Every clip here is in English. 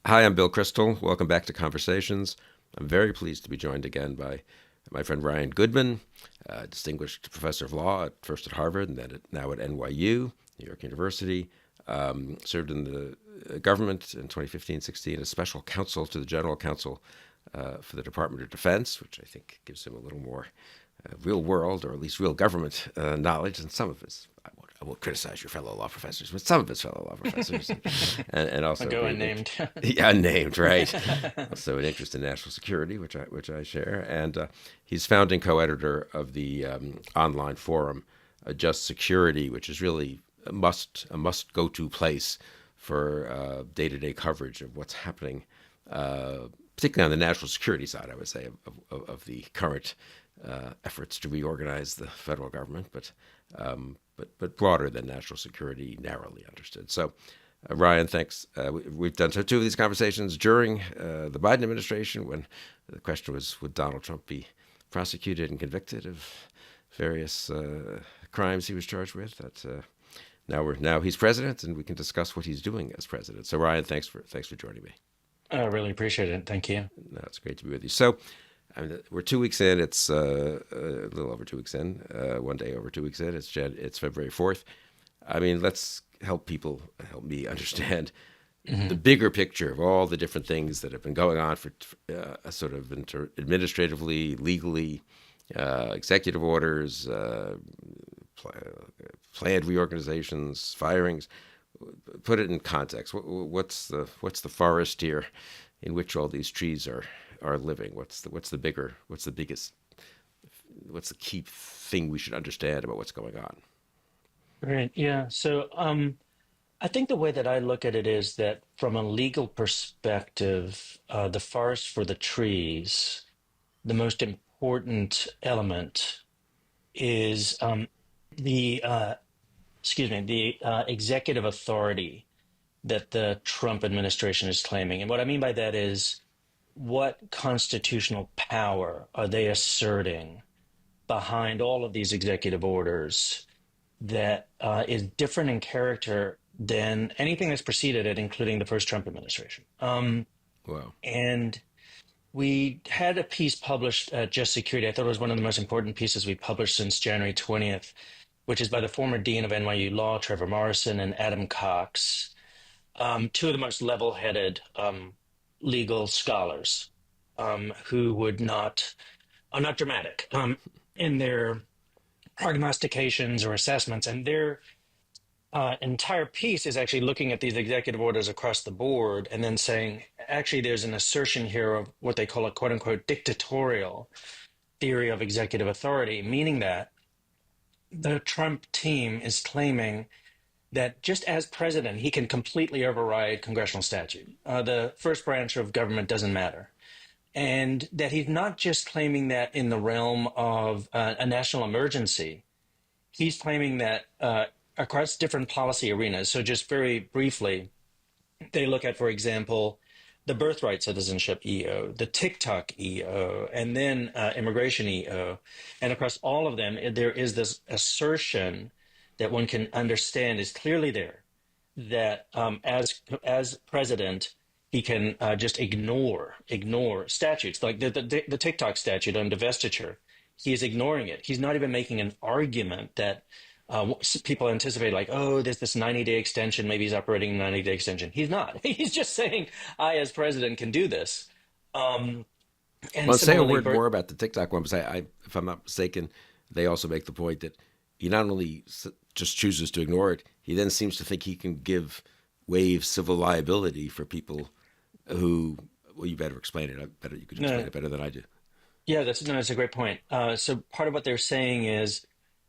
Hi, I'm Bill Crystal. Welcome back to Conversations. I'm very pleased to be joined again by my friend Ryan Goodman, distinguished professor of law at first at Harvard and then now at NYU, New York University. Served in the government in 2015-16 as special counsel to the general counsel for the Department of Defense, which I think gives him a little more real world or at least real government knowledge than some of his. I won't criticize your fellow law professors, but some of his fellow law professors, and I'll also go great, unnamed. yeah, unnamed, right? Also an interest in national security, which I share, and he's founding co-editor of the online forum Just Security, which is really a must go to place for day to day coverage of what's happening, particularly on the national security side. I would say of the current efforts to reorganize the federal government, but broader than national security, narrowly understood. So, Ryan, thanks. We've done two of these conversations during the Biden administration when the question was, would Donald Trump be prosecuted and convicted of various crimes he was charged with? Now he's president, and we can discuss what he's doing as president. So, Ryan, thanks for joining me. I really appreciate it. Thank you. No, it's great to be with you. So, I mean, we're 2 weeks in. It's a little over 2 weeks in. One day over 2 weeks in. It's February 4th. I mean, let's help me understand the Hmm. bigger picture of all the different things that have been going on for sort of administratively, legally, executive orders, planned reorganizations, firings. Put it in context. What's the forest here in which all these trees are living? What's the biggest what's the key thing we should understand about what's going on? Great. Yeah. I think the way that I look at it is that from a legal perspective, the forest for the trees, the most important element is the executive authority that the Trump administration is claiming. And what I mean by that is, what constitutional power are they asserting behind all of these executive orders that is different in character than anything that's preceded it, including the first Trump administration. Wow. And we had a piece published at Just Security. I thought it was one of the most important pieces we published since January 20th, which is by the former dean of NYU Law, Trevor Morrison, and Adam Cox, two of the most level-headed legal scholars who are not dramatic in their prognostications or assessments. And their entire piece is actually looking at these executive orders across the board and then saying, actually, there's an assertion here of what they call a quote unquote dictatorial theory of executive authority, meaning that the Trump team is claiming that just as president, he can completely override congressional statute. The first branch of government doesn't matter. And that he's not just claiming that in the realm of a national emergency, he's claiming that across different policy arenas. So, just very briefly, they look at, for example, the birthright citizenship EO, the TikTok EO, and then immigration EO. And across all of them, there is this assertion that one can understand is clearly there that as president, he can just ignore statutes like the TikTok statute on divestiture. He is ignoring it. He's not even making an argument that people anticipate, like, oh, there's this 90-day extension. Maybe he's operating a 90-day extension. He's not. He's just saying, I, as president, can do this. Um, and Well, say a similarly, word more about the TikTok one. Because if I'm not mistaken, they also make the point that he not only just chooses to ignore it, he then seems to think he can waive civil liability for people who. Well, you better explain it. I better you could explain no, it better than I do. yeah, that's a great point. So part of what they're saying is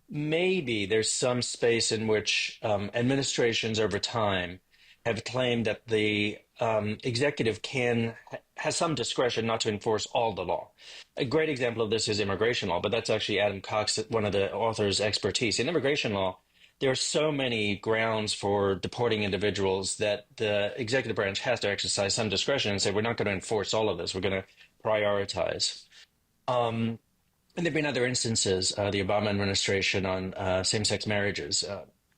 maybe there's some space in which administrations over time have claimed that the executive has some discretion not to enforce all the law. A great example of this is immigration law, but that's actually Adam Cox, one of the authors' expertise. In immigration law, there are so many grounds for deporting individuals that the executive branch has to exercise some discretion and say, we're not going to enforce all of this. We're going to prioritize. Um, and there have been other instances, the Obama administration on same-sex marriages,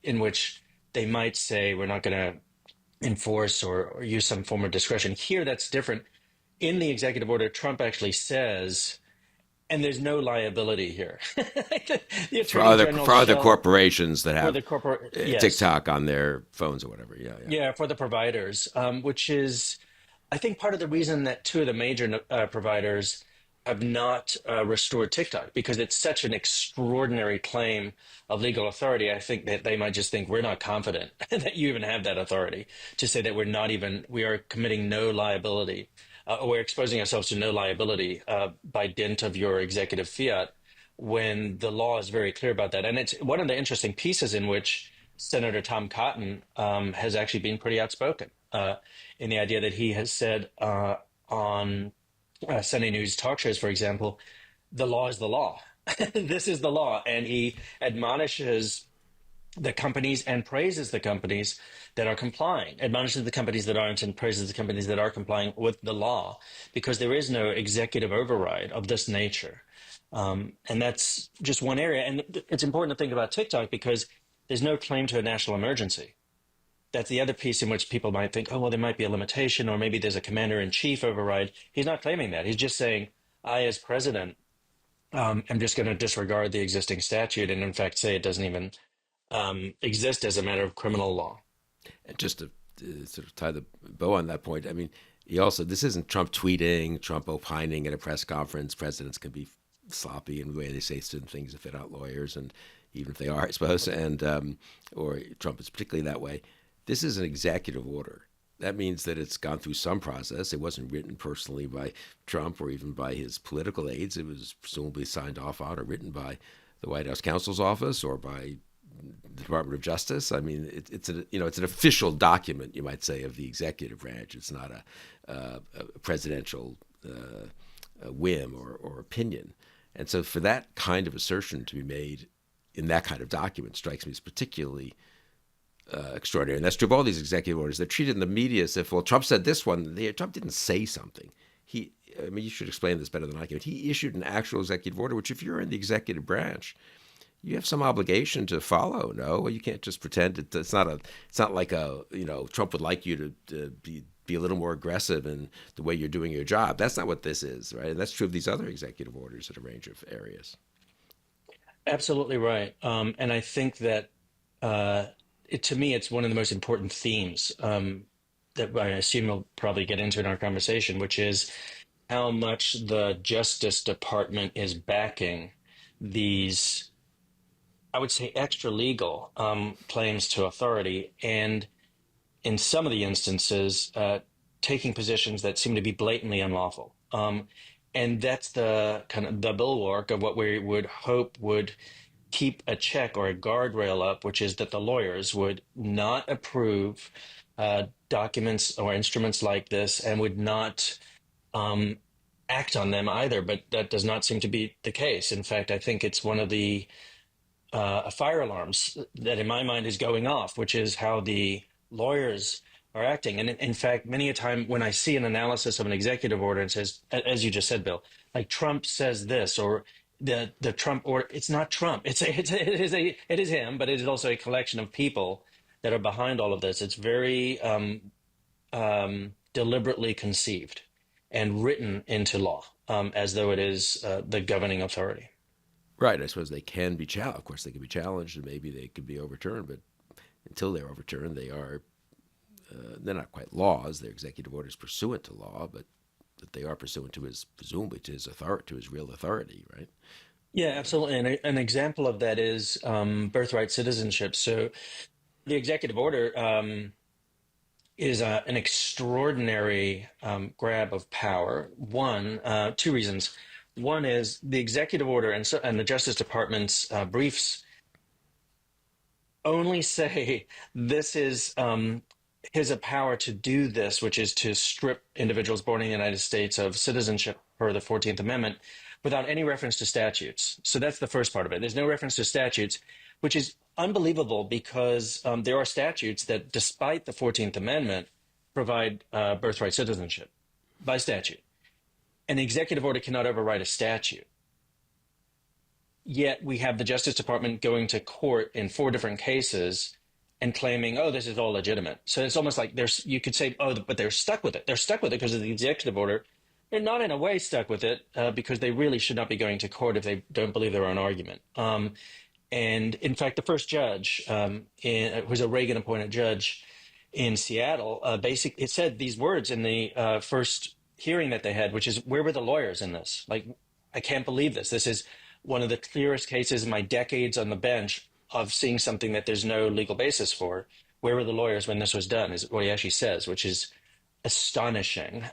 in which they might say, we're not going to enforce or use some form of discretion. Here, that's different. In the executive order, Trump actually says, and there's no liability here. The attorney general for other shall, corporations that for have the corporate, yes, TikTok on their phones or whatever. Yeah, yeah. yeah, for the providers, which is, I think, part of the reason that two of the major providers have not restored TikTok, because it's such an extraordinary claim of legal authority. I think that they might just think we're not confident that you even have that authority to say that we are committing no liability, or we're exposing ourselves to no liability by dint of your executive fiat, when the law is very clear about that. And it's one of the interesting pieces in which Senator Tom Cotton has actually been pretty outspoken in the idea that he has said on Sunday News talk shows, for example, the law is the law. This is the law. And he admonishes the companies and praises the companies that are complying, admonishes the companies that aren't, and praises the companies that are complying with the law, because there is no executive override of this nature. And that's just one area. And it's important to think about TikTok because there's no claim to a national emergency. That's the other piece in which people might think, oh, well, there might be a limitation, or maybe there's a commander in chief override. He's not claiming that. He's just saying, I, as president, am just going to disregard the existing statute and, in fact, say it doesn't even exist as a matter of criminal law. And just to sort of tie the bow on that point, I mean, he also, this isn't Trump tweeting, Trump opining at a press conference. Presidents can be sloppy in the way they say certain things if they're not lawyers, and even if they are, I suppose, and or Trump is particularly that way. This is an executive order. That means that it's gone through some process. It wasn't written personally by Trump or even by his political aides. It was presumably signed off on or written by the White House counsel's office or by the Department of Justice. I mean, it's an official document, you might say, of the executive branch. It's not a presidential whim or opinion. And so, for that kind of assertion to be made in that kind of document strikes me as particularly extraordinary. And that's true of all these executive orders. They're treated in the media as if, well, Trump said this one. Trump didn't say something. I mean, you should explain this better than I can. He issued an actual executive order, which, if you're in the executive branch, you have some obligation to follow. No, you can't just pretend it's not like Trump would like you to be a little more aggressive in the way you're doing your job. That's not what this is, right? And that's true of these other executive orders in a range of areas. Absolutely right. And I think that to me, it's one of the most important themes that I assume we'll probably get into in our conversation, which is how much the Justice Department is backing these, I would say, extra legal claims to authority, and in some of the instances, taking positions that seem to be blatantly unlawful. And that's the kind of the bulwark of what we would hope would keep a check or a guardrail up, which is that the lawyers would not approve documents or instruments like this and would not um, act on them either. But that does not seem to be the case. In fact, I think it's one of the fire alarms that in my mind is going off, which is how the lawyers are acting. And in fact, many a time when I see an analysis of an executive order and says, as you just said, Bill, like Trump says this, or the Trump order, it's not Trump. It is him, but it is also a collection of people that are behind all of this. It's very deliberately conceived and written into law as though it is the governing authority. Right. I suppose they can be challenged. Of course, they can be challenged, and maybe they could be overturned. But until they're overturned, they're not quite laws. They're executive orders pursuant to law, but that they are pursuant to his, presumably to his authority, to his real authority, right? Yeah, absolutely. And an example of that is birthright citizenship. So the executive order is an extraordinary grab of power. Two reasons. One is the executive order and the Justice Department's briefs only say this is has a power to do this, which is to strip individuals born in the United States of citizenship per the 14th Amendment without any reference to statutes. So that's the first part of it. There's no reference to statutes, which is unbelievable because there are statutes that, despite the 14th Amendment, provide birthright citizenship by statute. And the executive order cannot override a statute. Yet we have the Justice Department going to court in 4 different cases and claiming, oh, this is all legitimate. So it's almost like there's, you could say, oh, but they're stuck with it. They're stuck with it because of the executive order. They're not in a way stuck with it because they really should not be going to court if they don't believe their own argument. And in fact, the first judge, who's a Reagan appointed judge in Seattle, basically it said these words in the first hearing that they had, which is, where were the lawyers in this? Like, I can't believe this. This is one of the clearest cases in my decades on the bench of seeing something that there's no legal basis for. Where were the lawyers when this was done, is what he actually says, which is astonishing.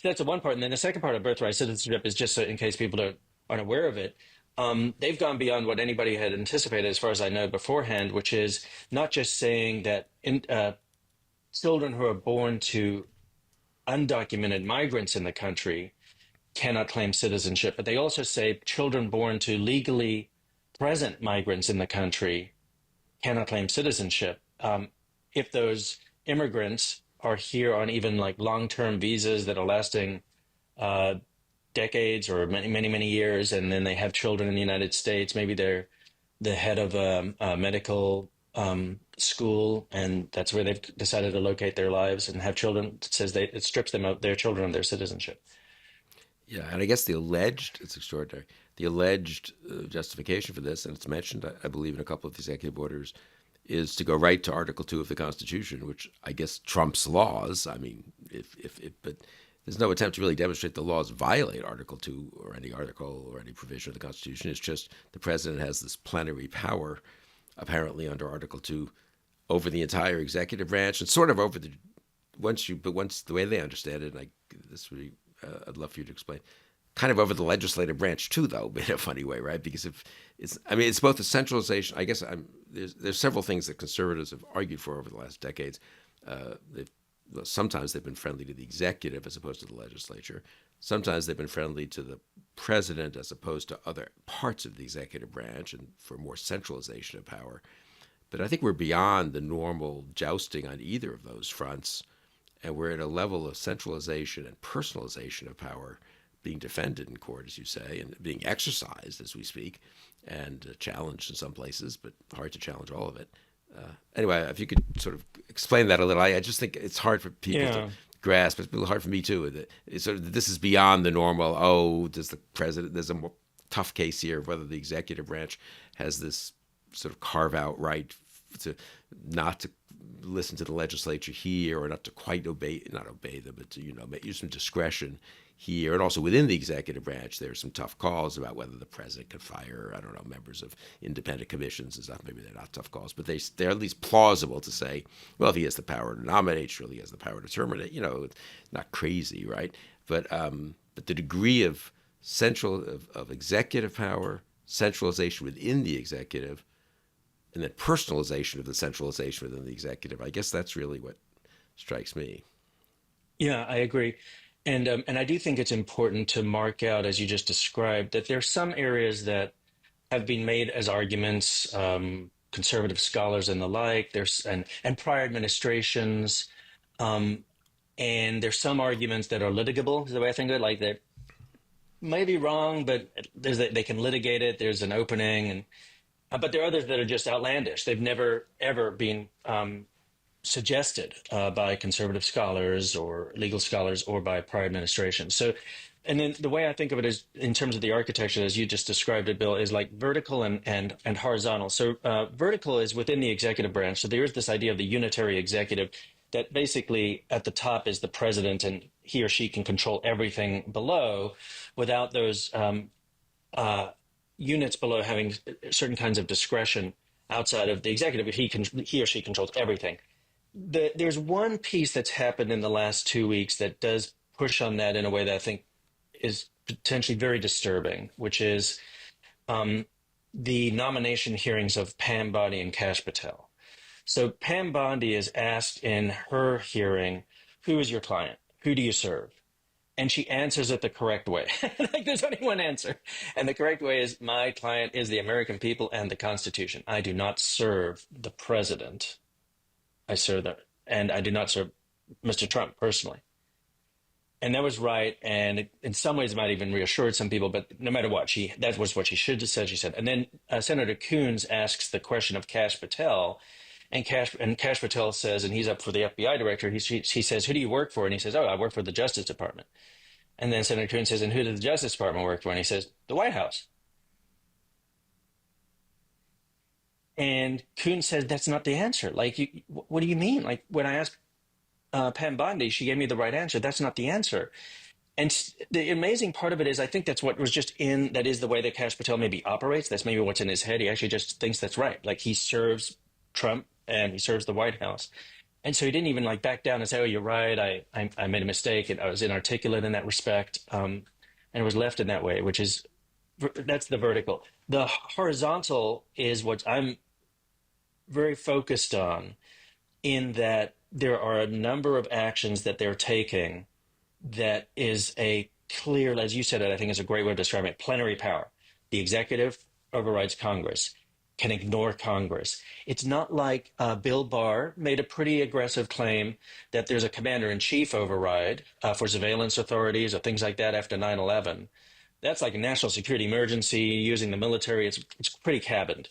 That's the one part. And then the second part of birthright citizenship is just so, in case people aren't aware of it, they've gone beyond what anybody had anticipated, as far as I know, beforehand, which is not just saying that children who are born to undocumented migrants in the country cannot claim citizenship, but they also say children born to legally present migrants in the country cannot claim citizenship. If those immigrants are here on even like long-term visas that are lasting uh, decades or many, many, many years, and then they have children in the United States, maybe they're the head of a medical school, and that's where they've decided to locate their lives and have children. It says it strips them of their children of their citizenship. Yeah, and I guess the alleged, it's extraordinary, the alleged justification for this, and it's mentioned, I believe, in a couple of the executive orders, is to go right to Article 2 of the Constitution, which I guess trumps laws. I mean, but there's no attempt to really demonstrate the laws violate Article 2 or any article or any provision of the Constitution. It's just the president has this plenary power, apparently under Article 2, over the entire executive branch and sort of over the, once the way they understand it, and this would be, I'd love for you to explain, kind of over the legislative branch too, though, in a funny way, right? Because if it's, I mean, it's both a centralization. I guess there's several things that conservatives have argued for over the last decades. Sometimes they've been friendly to the executive as opposed to the legislature. Sometimes they've been friendly to the president as opposed to other parts of the executive branch, and for more centralization of power. But I think we're beyond the normal jousting on either of those fronts, and we're at a level of centralization and personalization of power being defended in court, as you say, and being exercised as we speak, and challenged in some places, but hard to challenge all of it. Anyway, if you could sort of explain that a little, I just think it's hard for people to Yeah. grasp. It's a little hard for me too. That it's sort of, this is beyond the normal. Oh, does the president? There's a more tough case here of whether the executive branch has this sort of carve out right to not to listen to the legislature here, or not to quite not obey them, but to use some discretion here. And also within the executive branch, there's some tough calls about whether the president could fire, I don't know, members of independent commissions and stuff. Maybe they're not tough calls, but they're at least plausible to say, well, if he has the power to nominate, surely he has the power to terminate. Not crazy, right? But the degree of of executive power, centralization within the executive, and then personalization of the centralization within the executive, I guess that's really what strikes me. Yeah, I agree. And I do think it's important to mark out, as you just described, that there are some areas that have been made as arguments, conservative scholars and the like. And prior administrations, um, and there's some arguments that are litigable, is the way I think of it. Like they may be wrong, but they can litigate it. There's an opening, and but there are others that are just outlandish. They've never ever been suggested by conservative scholars or legal scholars or by prior administrations. So, and then the way I think of it is in terms of the architecture, as you just described it, Bill, is like vertical and horizontal. So vertical is within the executive branch. So there is this idea of the unitary executive that basically at the top is the president, and he or she can control everything below without those uh, units below having certain kinds of discretion outside of the executive. He or she controls everything. There's one piece that's happened in the last 2 weeks that does push on that in a way that I think is potentially very disturbing, which is um, the nomination hearings of Pam Bondi and Kash Patel. So Pam Bondi is asked in her hearing, "Who is your client? Who do you serve?" And she answers it the correct way. Like there's only one answer, and the correct way is, "My client is the American people and the Constitution. I do not serve the president. I serve the, and I do not serve Mr. Trump personally." And that was right. And in some ways, it might even reassured some people. But no matter what, that was what she should have said. She said. And then Senator Coons asks the question of Kash Patel, And Kash Patel says, and he's up for the FBI director. He says, "Who do you work for?" And he says, "Oh, I work for the Justice Department." And then Senator Coons says, "And who does the Justice Department work for?" And he says, "The White House." And Coons says, "That's not the answer. Like, what do you mean? Like, when I asked Pam Bondi, she gave me the right answer. That's not the answer." And the amazing part of it is, I think that's what was just in, that is the way that Kash Patel maybe operates. That's maybe what's in his head. He actually just thinks that's right. Like, he serves Trump and he serves the White House. And so he didn't even like back down and say, "Oh, you're right. I made a mistake and I was inarticulate in that respect." And it was left in that way, which is, that's the vertical. The horizontal is what I'm very focused on, in that there are a number of actions that they're taking that is a clear, as you said it, I think is a great way of describing it, plenary power. The executive overrides Congress, can ignore Congress. It's not like Bill Barr made a pretty aggressive claim that there's a commander in chief override for surveillance authorities or things like that after 9/11. That's like a national security emergency using the military. It's pretty cabined.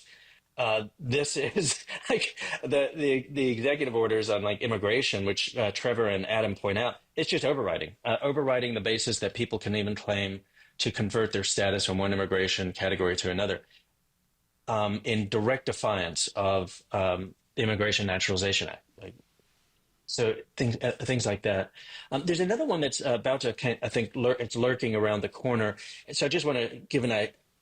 This is like the executive orders on like immigration, which Trevor and Adam point out. It's just overriding the basis that people can even claim to convert their status from one immigration category to another, in direct defiance of the Immigration Naturalization Act. Like, so things like that. There's another one that's about to, I think, it's lurking around the corner. So I just want to give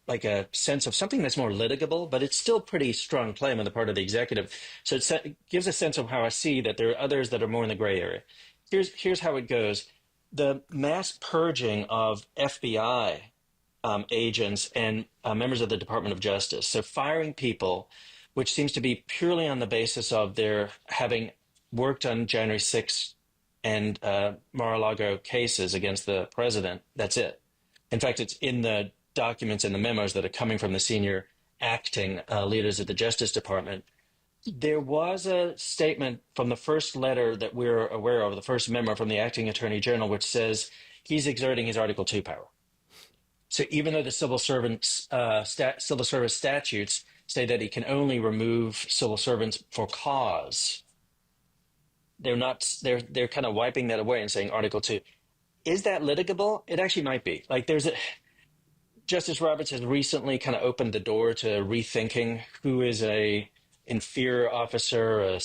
like a sense of something that's more litigable, but it's still pretty strong claim on the part of the executive. So it gives a sense of how I see that there are others that are more in the gray area. Here's how it goes: the mass purging of FBI agents and members of the Department of Justice. So firing people, which seems to be purely on the basis of their having worked on January 6th and Mar-a-Lago cases against the president. That's it. In fact, it's in the documents and the memos that are coming from the senior acting leaders of the Justice Department. There was a statement from the first letter that we're aware of, the first memo from the acting attorney general, which says he's exerting his Article 2 power. So even though the civil service statutes say that he can only remove civil servants for cause, they're not. They're kind of wiping that away and saying Article 2. Is that litigable? It actually might be. Like, Justice Roberts has recently kind of opened the door to rethinking who is a inferior officer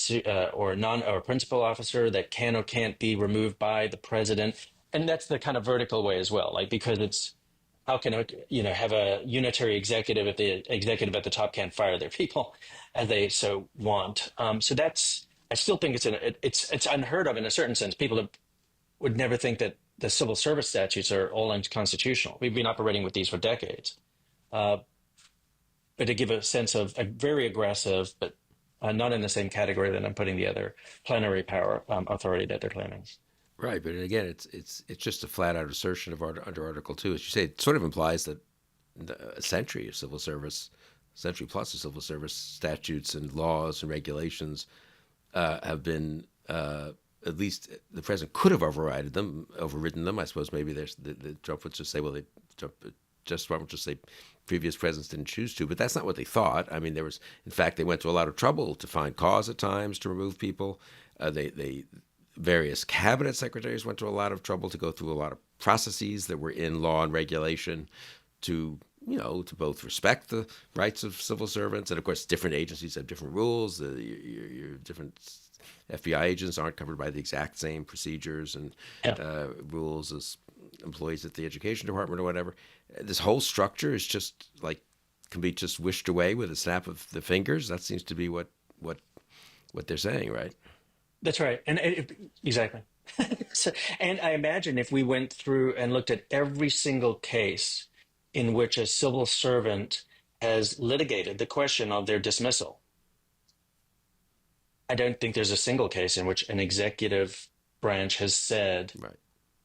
or a principal officer that can or can't be removed by the president, and that's the kind of vertical way as well. Like, because it's, how can it, have a unitary executive if the executive at the top can't fire their people as they so want? So that's, I still think it's unheard of in a certain sense. People would never think that the civil service statutes are all unconstitutional. We've been operating with these for decades. But to give a sense of a very aggressive, but not in the same category that I'm putting the other plenary power authority that they're claiming. Right, but again, it's just a flat out assertion of under Article 2. As you say, it sort of implies that a century of civil service, century plus of civil service statutes and laws and regulations have been, at least the president could have overridden them. I suppose maybe there's the Trump would just say, well, Justice Department would just say previous presidents didn't choose to, but that's not what they thought. I mean, in fact, they went to a lot of trouble to find cause at times to remove people. Various cabinet secretaries went to a lot of trouble to go through a lot of processes that were in law and regulation to both respect the rights of civil servants. And of course, different agencies have different rules. Your different FBI agents aren't covered by the exact same procedures and rules as employees at the education department or whatever. This whole structure is just like, can be just wished away with a snap of the fingers. That seems to be what they're saying, right? That's right. And exactly. So, and I imagine if we went through and looked at every single case in which a civil servant has litigated the question of their dismissal, I don't think there's a single case in which an executive branch has said, right,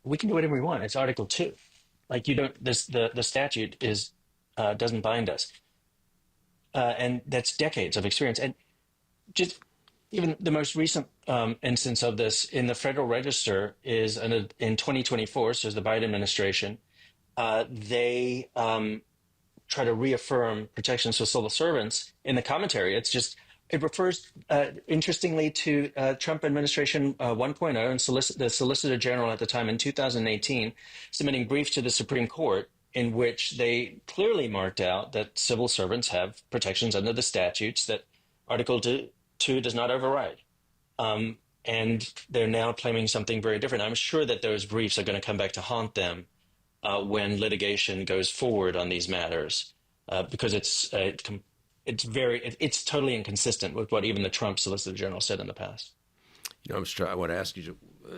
we can do whatever we want. It's Article 2. Like, you don't, the statute is, doesn't bind us. And that's decades of experience. And just even the most recent instance of this in the Federal Register is in 2024, so the Biden administration, they try to reaffirm protections for civil servants. In the commentary, it's just It refers, interestingly, to Trump administration 1.0 and the Solicitor General at the time in 2018 submitting briefs to the Supreme Court in which they clearly marked out that civil servants have protections under the statutes that Article 2 does not override. And they're now claiming something very different. I'm sure that those briefs are going to come back to haunt them when litigation goes forward on these matters, because it's totally inconsistent with what even the Trump Solicitor General said in the past. I want to ask you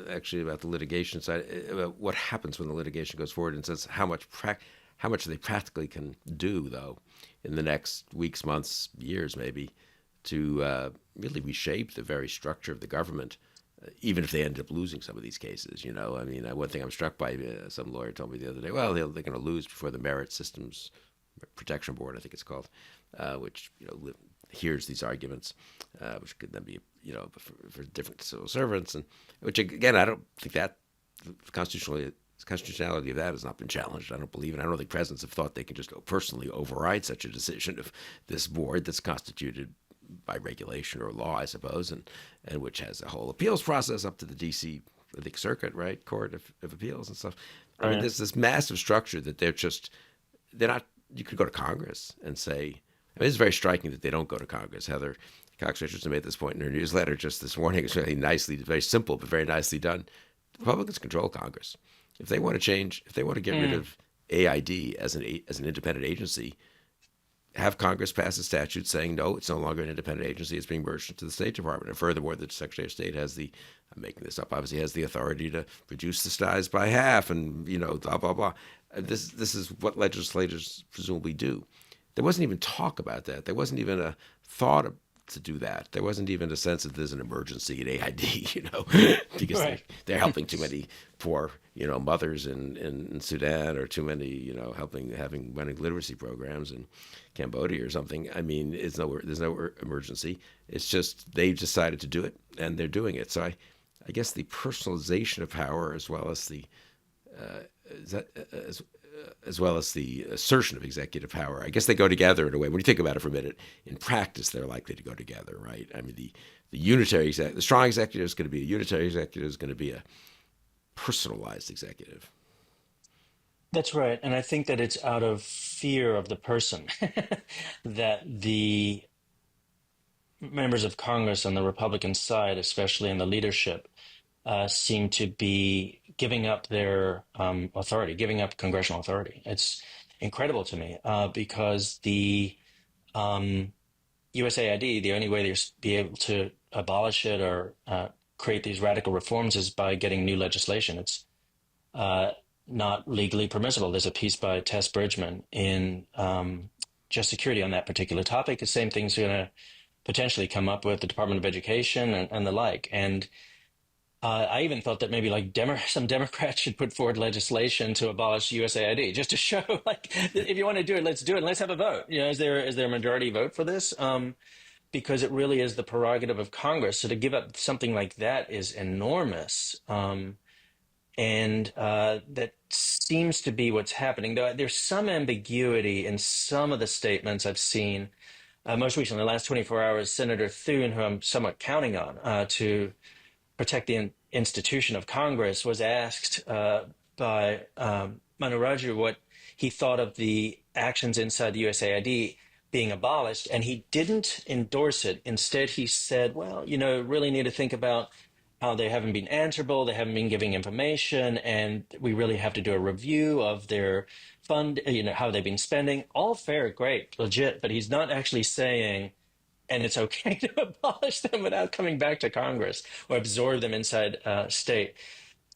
actually about the litigation side, about what happens when the litigation goes forward, and says how much they practically can do, though, in the next weeks, months, years, maybe, to really reshape the very structure of the government, even if they end up losing some of these cases. I mean, one thing I'm struck by, some lawyer told me the other day, well, they're going to lose before the Merit Systems Protection Board, I think it's called, which hears these arguments, which could then be for different civil servants, and which again I don't think that the constitutionality of that has not been challenged. I don't believe it. I don't think presidents have thought they can just personally override such a decision of this board that's constituted by regulation or law, I suppose, and which has a whole appeals process up to the D.C. I think Circuit, right, Court of Appeals and stuff. I mean, there's this massive structure that they're not. You could go to Congress and say. I mean, it's very striking that they don't go to Congress. Heather Cox Richardson made this point in her newsletter just this morning. It's really nicely, very simple, but very nicely done. Republicans control Congress. If they want to change, if they want to get rid of AID as an independent agency, have Congress pass a statute saying, no, it's no longer an independent agency. It's being merged into the State Department. And furthermore, the Secretary of State has I'm making this up, obviously has the authority to reduce the size by half and, blah, blah, blah. This is what legislators presumably do. There wasn't even talk about that. There wasn't even a thought to do that. There wasn't even a sense that there's an emergency at AID, because Right. they're helping too many poor, mothers in Sudan, or too many, running literacy programs in Cambodia or something. I mean, there's no emergency. It's just they've decided to do it and they're doing it. So I guess the personalization of power, as well as the assertion of executive power. I guess they go together in a way. When you think about it for a minute, in practice, they're likely to go together, right? I mean, the strong executive is going to be a unitary executive, is going to be a personalized executive. That's right. And I think that it's out of fear of the person that the members of Congress on the Republican side, especially in the leadership, seem to be giving up their authority, giving up congressional authority. It's incredible to me because the USAID, the only way they be able to abolish it or create these radical reforms is by getting new legislation. It's uh, not legally permissible. There's a piece by Tess Bridgman in Just Security on that particular topic. The same thing's going to potentially come up with the Department of Education and the like. And I even thought that maybe like some Democrats should put forward legislation to abolish USAID just to show like if you want to do it, let's do it. And let's have a vote. Is there a majority vote for this? Because it really is the prerogative of Congress. So to give up something like that is enormous. And that seems to be what's happening. Though there's some ambiguity in some of the statements I've seen. Most recently, the last 24 hours, Senator Thune, who I'm somewhat counting on to protect the institution of Congress, was asked by Manu Raju what he thought of the actions inside the USAID being abolished, and he didn't endorse it. Instead, he said, well, really need to think about how they haven't been answerable, they haven't been giving information, and we really have to do a review of their fund, how they've been spending. All fair, great, legit, but he's not actually saying, and it's okay to abolish them without coming back to Congress or absorb them inside state.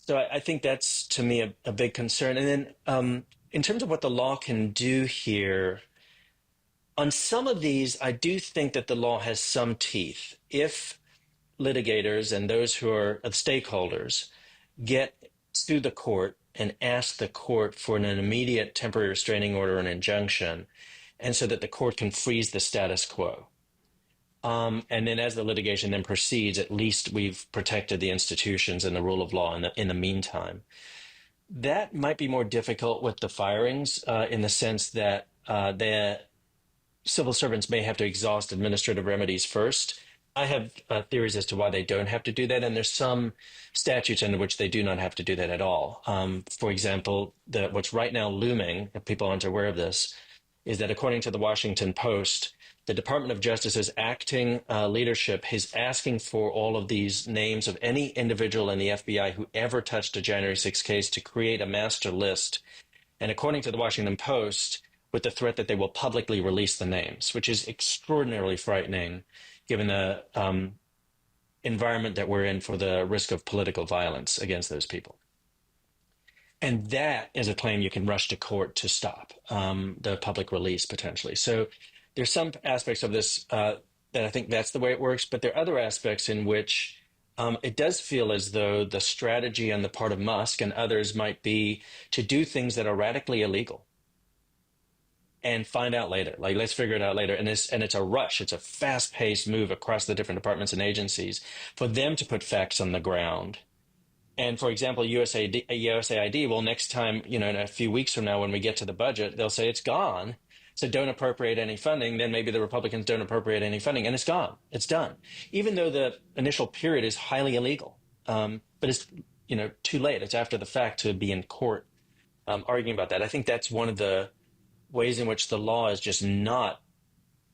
So I think that's, to me, a big concern. And then in terms of what the law can do here, on some of these, I do think that the law has some teeth. If litigators and those who are stakeholders get to the court and ask the court for an immediate temporary restraining order or an injunction, and so that the court can freeze the status quo. And then as the litigation then proceeds, at least we've protected the institutions and the rule of law in the meantime. That might be more difficult with the firings in the sense that civil servants may have to exhaust administrative remedies first. I have theories as to why they don't have to do that, and there's some statutes under which they do not have to do that at all. For example, what's right now looming, if people aren't aware of this, is that according to the Washington Post, the Department of Justice's acting leadership is asking for all of these names of any individual in the FBI who ever touched a January 6th case to create a master list. And according to the Washington Post, with the threat that they will publicly release the names, which is extraordinarily frightening given the environment that we're in for the risk of political violence against those people. And that is a claim you can rush to court to stop the public release potentially. So there's some aspects of this that I think that's the way it works, but there are other aspects in which it does feel as though the strategy on the part of Musk and others might be to do things that are radically illegal and find out later. Like, let's figure it out later. And it's a rush. It's a fast-paced move across the different departments and agencies for them to put facts on the ground. And for example, USAID, well, next time, in a few weeks from now, when we get to the budget, they'll say it's gone. So don't appropriate any funding. Then maybe the Republicans don't appropriate any funding, and it's gone. It's done. Even though the initial period is highly illegal, but it's too late. It's after the fact to be in court arguing about that. I think that's one of the ways in which the law is just not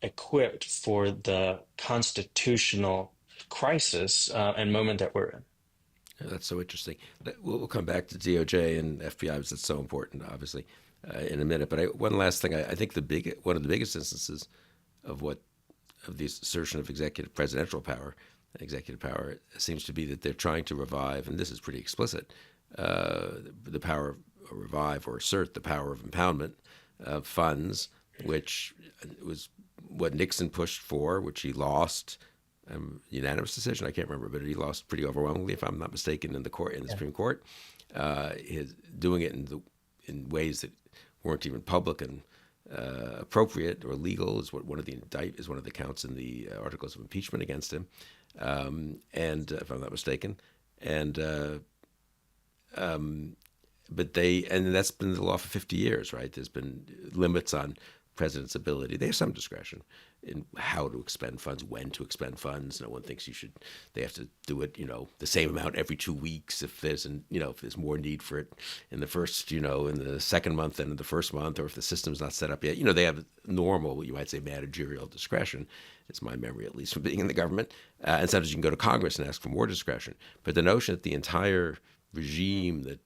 equipped for the constitutional crisis and moment that we're in. Yeah, that's so interesting. We'll come back to DOJ and FBI because it's so important, obviously, in a minute. But one last thing, I think one of the biggest instances of the assertion of presidential power, executive power, seems to be that they're trying to revive, and this is pretty explicit, the power of revive or assert the power of impoundment of funds, which was what Nixon pushed for, which he lost. Unanimous decision. I can't remember, but he lost pretty overwhelmingly, if I'm not mistaken, in the Supreme Court. Doing it in ways that weren't even public and appropriate or legal is one of the counts in the articles of impeachment against him, and if I'm not mistaken, and that's been the law for 50 years, right? There's been limits on president's ability. They have some discretion in how to expend funds, when to expend funds. No one thinks they have to do it, the same amount every 2 weeks if there's more need for it in the first, in the second month than in the first month, or if the system's not set up yet. They have normal, you might say, managerial discretion. It's my memory, at least, from being in the government. And sometimes you can go to Congress and ask for more discretion. But the notion that the entire regime that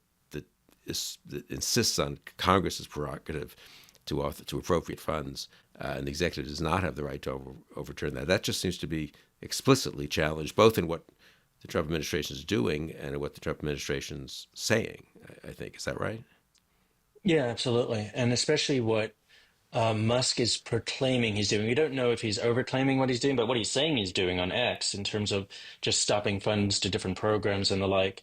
insists on Congress's prerogative to appropriate funds, and the executive does not have the right to overturn that. That just seems to be explicitly challenged, both in what the Trump administration is doing and in what the Trump administration's saying, I think. Is that right? Yeah, absolutely. And especially what Musk is proclaiming he's doing. We don't know if he's overclaiming what he's doing, but what he's saying he's doing on X in terms of just stopping funds to different programs and the like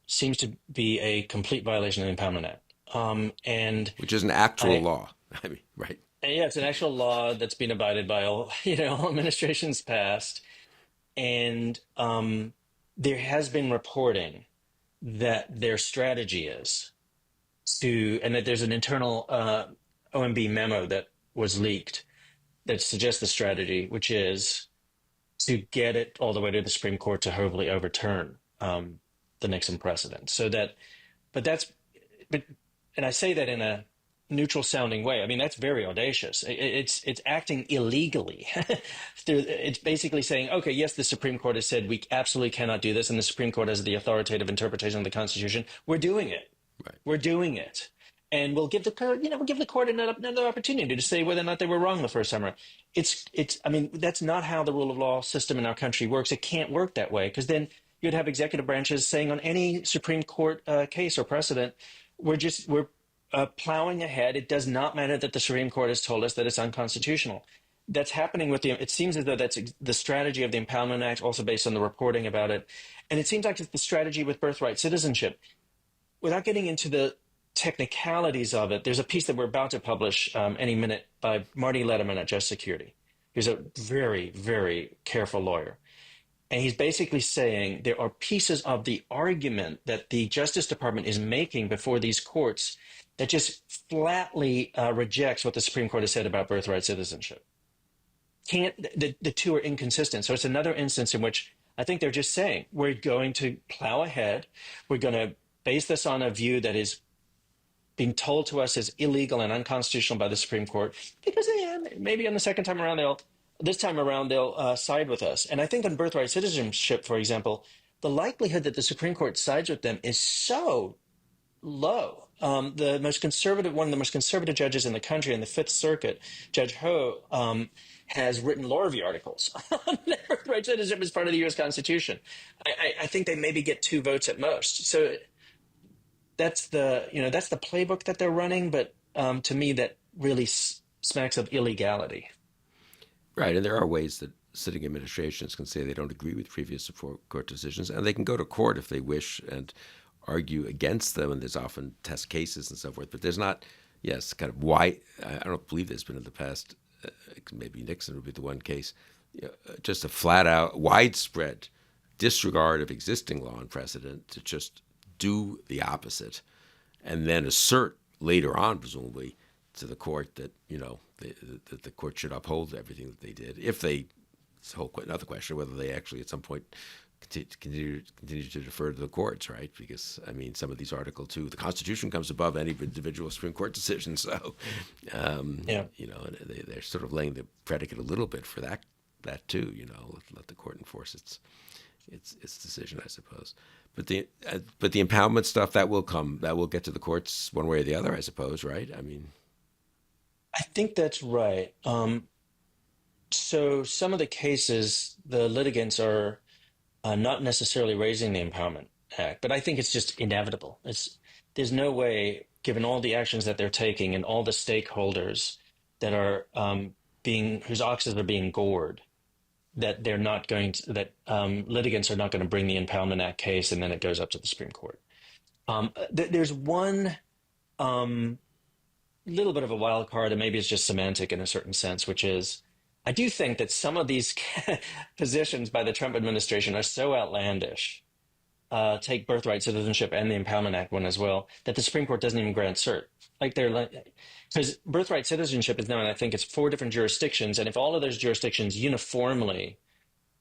seems to be a complete violation of the Impoundment Act. Which is an actual law. I mean, right. Yeah, it's an actual law that's been abided by all administrations past. And there has been reporting that their strategy is and that there's an internal OMB memo that was leaked that suggests the strategy, which is to get it all the way to the Supreme Court to hopefully overturn the Nixon precedent. And I say that in a neutral sounding way. I mean, that's very audacious. It's acting illegally. It's basically saying, okay, yes, the Supreme Court has said we absolutely cannot do this, and the Supreme Court has the authoritative interpretation of the Constitution. We're doing it. Right. We're doing it. And we'll give the court another opportunity to say whether or not they were wrong the first time around. I mean, that's not how the rule of law system in our country works. It can't work that way, because then you'd have executive branches saying on any Supreme Court case or precedent, we're plowing ahead. It does not matter that the Supreme Court has told us that it's unconstitutional. That's happening it seems as though that's the strategy of the Impoundment Act, also based on the reporting about it. And it seems like it's the strategy with birthright citizenship. Without getting into the technicalities of it, there's a piece that we're about to publish any minute by Marty Letterman at Just Security. He's a very, very careful lawyer. And he's basically saying there are pieces of the argument that the Justice Department is making before these courts that just flatly rejects what the Supreme Court has said about birthright citizenship. Can't the two are inconsistent? So it's another instance in which I think they're just saying we're going to plow ahead. We're going to base this on a view that is being told to us is illegal and unconstitutional by the Supreme Court, because maybe on the second time around they'll side with us. And I think on birthright citizenship, for example, the likelihood that the Supreme Court sides with them is so low. One of the most conservative judges in the country in the Fifth Circuit, Judge Ho, has written law review articles on birthright citizenship as part of the U.S. Constitution. I think they maybe get 2 votes at most. So that's the playbook that they're running. But to me, that really smacks of illegality. Right, and there are ways that sitting administrations can say they don't agree with previous court decisions, and they can go to court if they wish and argue against them, and there's often test cases and so forth. But there's not, yes, kind of why, I don't believe there's been in the past, maybe Nixon would be the one case, just a flat out, widespread disregard of existing law and precedent to just do the opposite and then assert later on, presumably, to the court that that the court should uphold everything that they did. If they, it's a whole another question whether they actually at some point continue to defer to the courts, right? Because I mean, some of these Article 2, the Constitution comes above any individual Supreme Court decision. So, Yeah. they're sort of laying the predicate a little bit for that too. Let the court enforce its decision, I suppose. But the impoundment stuff that will come, that will get to the courts one way or the other, I suppose, right? I mean, I think that's right. So some of the cases, the litigants are not necessarily raising the Impoundment Act, but I think it's just inevitable. There's no way, given all the actions that they're taking and all the stakeholders that are whose oxes are being gored, that they're not going to, that litigants are not going to bring the Impoundment Act case, and then it goes up to the Supreme Court. There's one little bit of a wild card, and maybe it's just semantic in a certain sense, which is I do think that some of these positions by the Trump administration are so outlandish, take birthright citizenship and the Impoundment Act one as well, that the Supreme Court doesn't even grant cert. Because birthright citizenship is now, and I think it's 4 different jurisdictions, and if all of those jurisdictions uniformly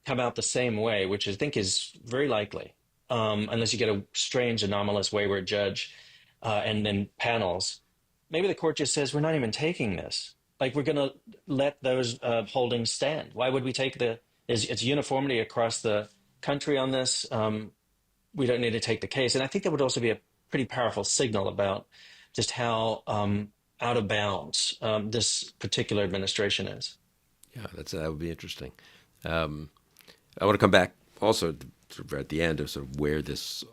come out the same way, which I think is very likely, unless you get a strange, anomalous, wayward judge and then panels, maybe the court just says, we're not even taking this. Like, we're going to let those holdings stand. Why would we take it's uniformity across the country on this? We don't need to take the case. And I think that would also be a pretty powerful signal about just how out of bounds this particular administration is. yeah, that would be interesting. I want to come back also at the end of sort of where this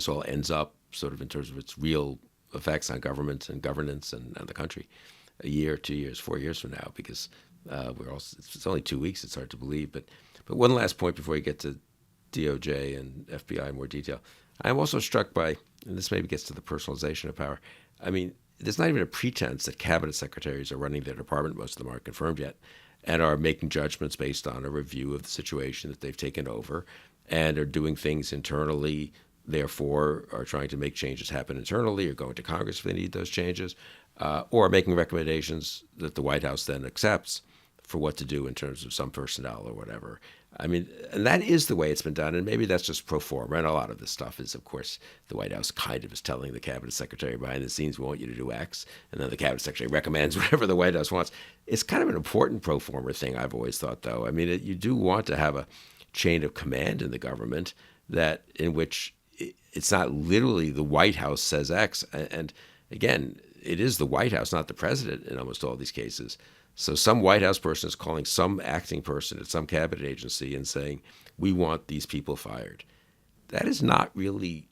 all ends up, sort of in terms of its real effects on government and governance and the country, a year, 2 years, 4 years from now, because it's only 2 weeks. It's hard to believe. But one last point before you get to DOJ and FBI in more detail. I'm also struck by, and this maybe gets to the personalization of power. I mean, there's not even a pretense that cabinet secretaries are running their department. Most of them aren't confirmed yet, and are making judgments based on a review of the situation that they've taken over, and are doing things internally, therefore are trying to make changes happen internally, or going to Congress if they need those changes, or making recommendations that the White House then accepts for what to do in terms of some personnel or whatever. I mean, and that is the way it's been done, and maybe that's just pro forma. And a lot of this stuff is, of course, the White House kind of is telling the cabinet secretary behind the scenes, we want you to do X, and then the cabinet secretary recommends whatever the White House wants. It's kind of an important pro forma thing, I've always thought, though. I mean, you do want to have a chain of command in the government in which it's not literally the White House says X. And again, it is the White House, not the president in almost all these cases. So some White House person is calling some acting person at some cabinet agency and saying, we want these people fired. That is not really,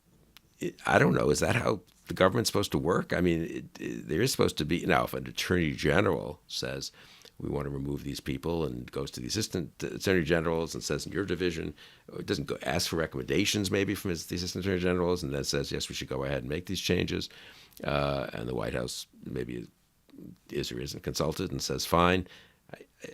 I don't know, is that how the government's supposed to work? I mean, there is supposed to be, now if an attorney general says, we want to remove these people, and goes to the assistant attorney generals and says, in your division, it doesn't ask for recommendations maybe from the assistant attorney generals, and then says, yes, we should go ahead and make these changes. And the White House maybe is or isn't consulted and says, fine.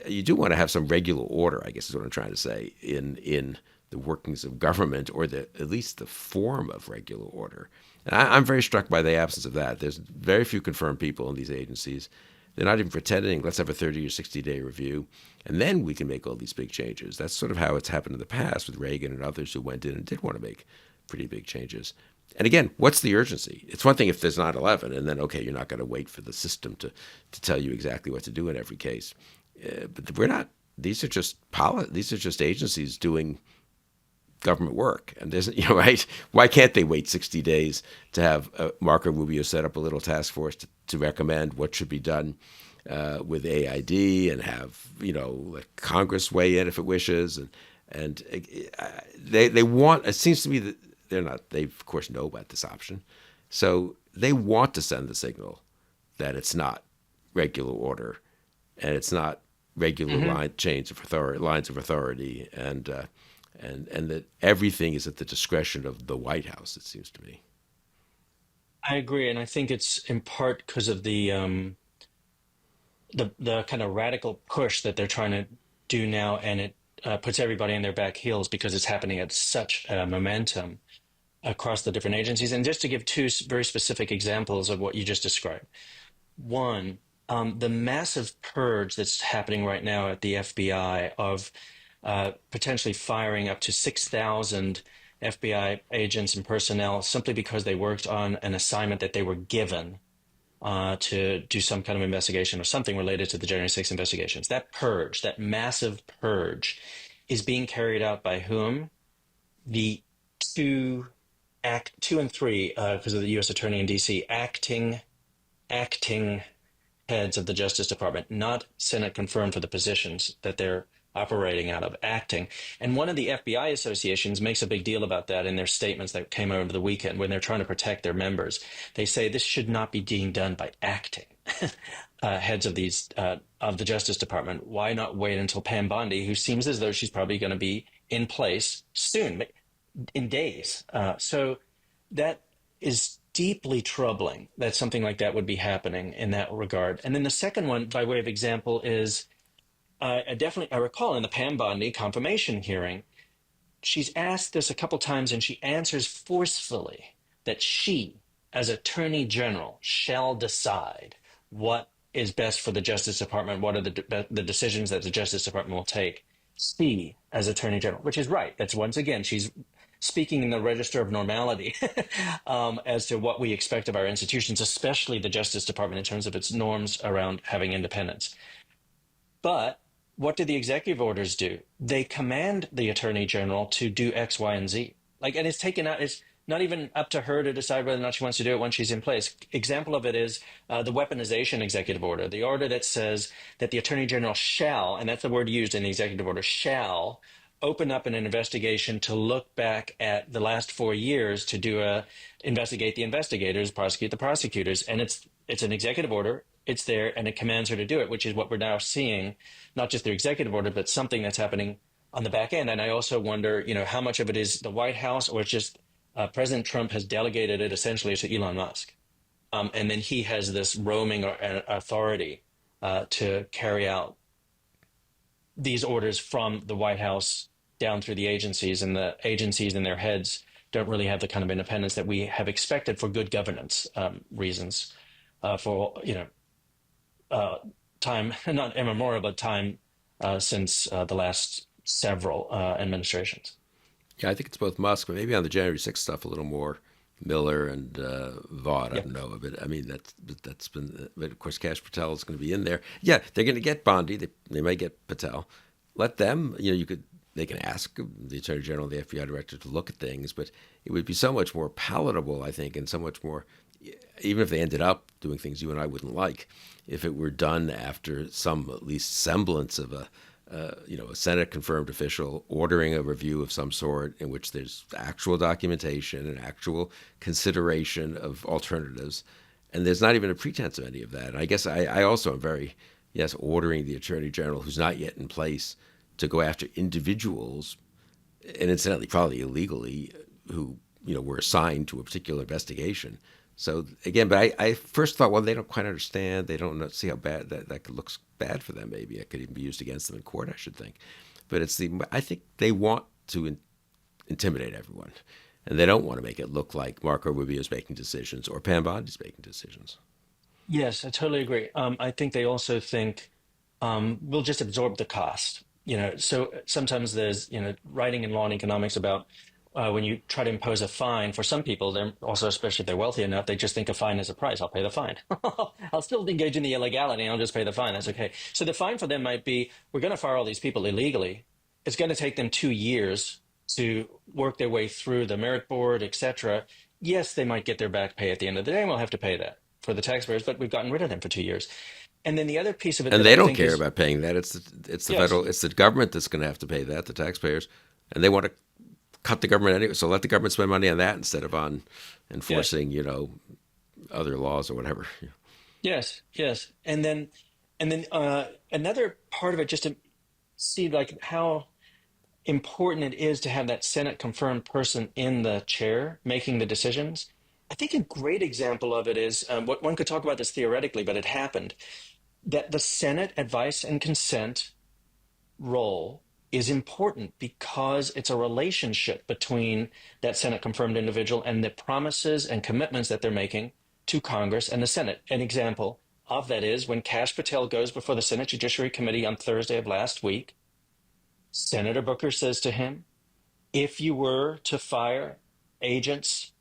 You do want to have some regular order, I guess is what I'm trying to say, in the workings of government or at least the form of regular order. And I'm very struck by the absence of that. There's very few confirmed people in these agencies. They're not even pretending, let's have a 30 or 60-day review, and then we can make all these big changes. That's sort of how it's happened in the past with Reagan and others who went in and did want to make pretty big changes. And again, what's the urgency? It's one thing if there's 9/11, and then, okay, you're not going to wait for the system to tell you exactly what to do in every case. But we're not. These are just these are just agencies doing government work, and there's right. Why can't they wait 60 days to have Marco Rubio set up a little task force to recommend what should be done with AID, and have Congress weigh in if it wishes, and they want. It seems to me that they're not. They of course know about this option, so they want to send the signal that it's not regular order, and it's not regular lines of authority, and that everything is at the discretion of the White House. It seems to me. I agree, and I think it's in part because of the kind of radical push that they're trying to do now, and it puts everybody in their back heels because it's happening at such momentum across the different agencies. And just to give two very specific examples of what you just described. One, the massive purge that's happening right now at the FBI of potentially firing up to 6,000 FBI agents and personnel simply because they worked on an assignment that they were given to do some kind of investigation or something related to the January 6th investigations. That purge, that massive purge, is being carried out by whom? The two and three, because of the U.S. Attorney in D.C., acting heads of the Justice Department, not Senate confirmed for the positions that they're operating out of, acting. And one of the FBI associations makes a big deal about that in their statements that came over the weekend when they're trying to protect their members. They say this should not be being done by acting heads of these of the Justice Department. Why not wait until Pam Bondi, who seems as though she's probably going to be in place soon, in days? So that is deeply troubling that something like that would be happening in that regard. And then the second one, by way of example, is I recall in the Pam Bondi confirmation hearing, she's asked this a couple times and she answers forcefully that she, as Attorney General, shall decide what is best for the Justice Department, what are the decisions that the Justice Department will take. She, as Attorney General, which is right. That's once again, she's speaking in the register of normality as to what we expect of our institutions, especially the Justice Department in terms of its norms around having independence. But what do the executive orders do? They command the attorney general to do X, Y, and Z. And it's taken out, it's not even up to her to decide whether or not she wants to do it when she's in place. Example of it is the weaponization executive order, the order that says that the attorney general shall, and that's the word used in the executive order, shall open up an investigation to look back at the last 4 years to investigate the investigators, prosecute the prosecutors. And it's an executive order. It's there, and it commands her to do it, which is what we're now seeing, not just the executive order, but something that's happening on the back end. And I also wonder, how much of it is the White House, or it's just President Trump has delegated it essentially to Elon Musk. And then he has this roaming authority to carry out these orders from the White House down through the agencies, and the agencies and their heads don't really have the kind of independence that we have expected for good governance reasons, for time, not immemorial, but time since the last several administrations. Yeah, I think it's both Musk, but maybe on the January 6th stuff a little more Miller and Vaught. I Yeah. don't know of it. I mean, that's been. But of course, Cash Patel is going to be in there. Yeah, they're going to get Bondi. They may get Patel. Let them. They can ask the Attorney General and the FBI Director to look at things, but it would be so much more palatable, I think, and so much more. Even if they ended up doing things you and I wouldn't like, if it were done after some at least semblance of a Senate confirmed official ordering a review of some sort in which there's actual documentation and actual consideration of alternatives. And there's not even a pretense of any of that. And I guess I also am very, yes, ordering the Attorney General, who's not yet in place, to go after individuals, and incidentally, probably illegally, who were assigned to a particular investigation. So again, but I first thought, well, they don't quite understand. They don't see how bad that looks bad for them. Maybe it could even be used against them in court, I should think. But I think they want to intimidate everyone. And they don't want to make it look like Marco Rubio is making decisions or Pam Bondi's making decisions. Yes, I totally agree. I think they also think we'll just absorb the cost. So sometimes there's, writing in law and economics about when you try to impose a fine for some people, they're also, especially if they're wealthy enough, they just think a fine is a price. I'll pay the fine. I'll still engage in the illegality. And I'll just pay the fine. That's okay. So the fine for them might be, we're going to fire all these people illegally. It's going to take them 2 years to work their way through the merit board, etc. Yes, they might get their back pay at the end of the day, and we'll have to pay that for the taxpayers, but we've gotten rid of them for 2 years. And then the other piece of it And that they I don't think care is, about paying that. It's the yes, federal, it's the government that's going to have to pay that, the taxpayers, and they want to cut the government anyway. So let the government spend money on that instead of on yes, enforcing, other laws or whatever. yes, yes. And then another part of it, just to see like how important it is to have that Senate confirmed person in the chair making the decisions. I think a great example of it is what one could talk about this theoretically, but it happened that the Senate advice and consent role is important because it's a relationship between that Senate confirmed individual and the promises and commitments that they're making to Congress and the Senate. An example of that is when Kash Patel goes before the Senate Judiciary Committee on Thursday of last week, Senator Booker says to him, if you were to fire agents,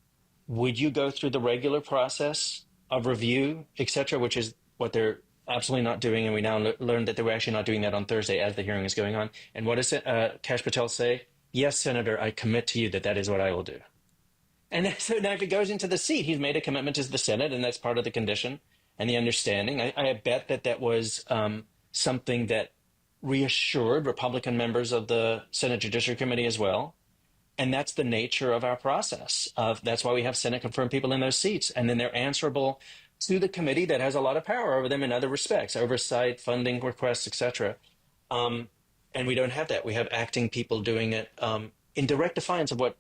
would you go through the regular process of review, et cetera, which is what they're absolutely not doing. And we now learned that they were actually not doing that on Thursday as the hearing is going on. And what does Kash Patel say? Yes, Senator, I commit to you that that is what I will do. And so now if he goes into the seat, he's made a commitment to the Senate, and that's part of the condition and the understanding. I bet that that was something that reassured Republican members of the Senate Judiciary Committee as well. And that's the nature of our process. That's why we have Senate confirmed people in those seats. And then they're answerable to the committee that has a lot of power over them in other respects, oversight, funding requests, et cetera. Um, and we don't have that. We have acting people doing it in direct defiance of what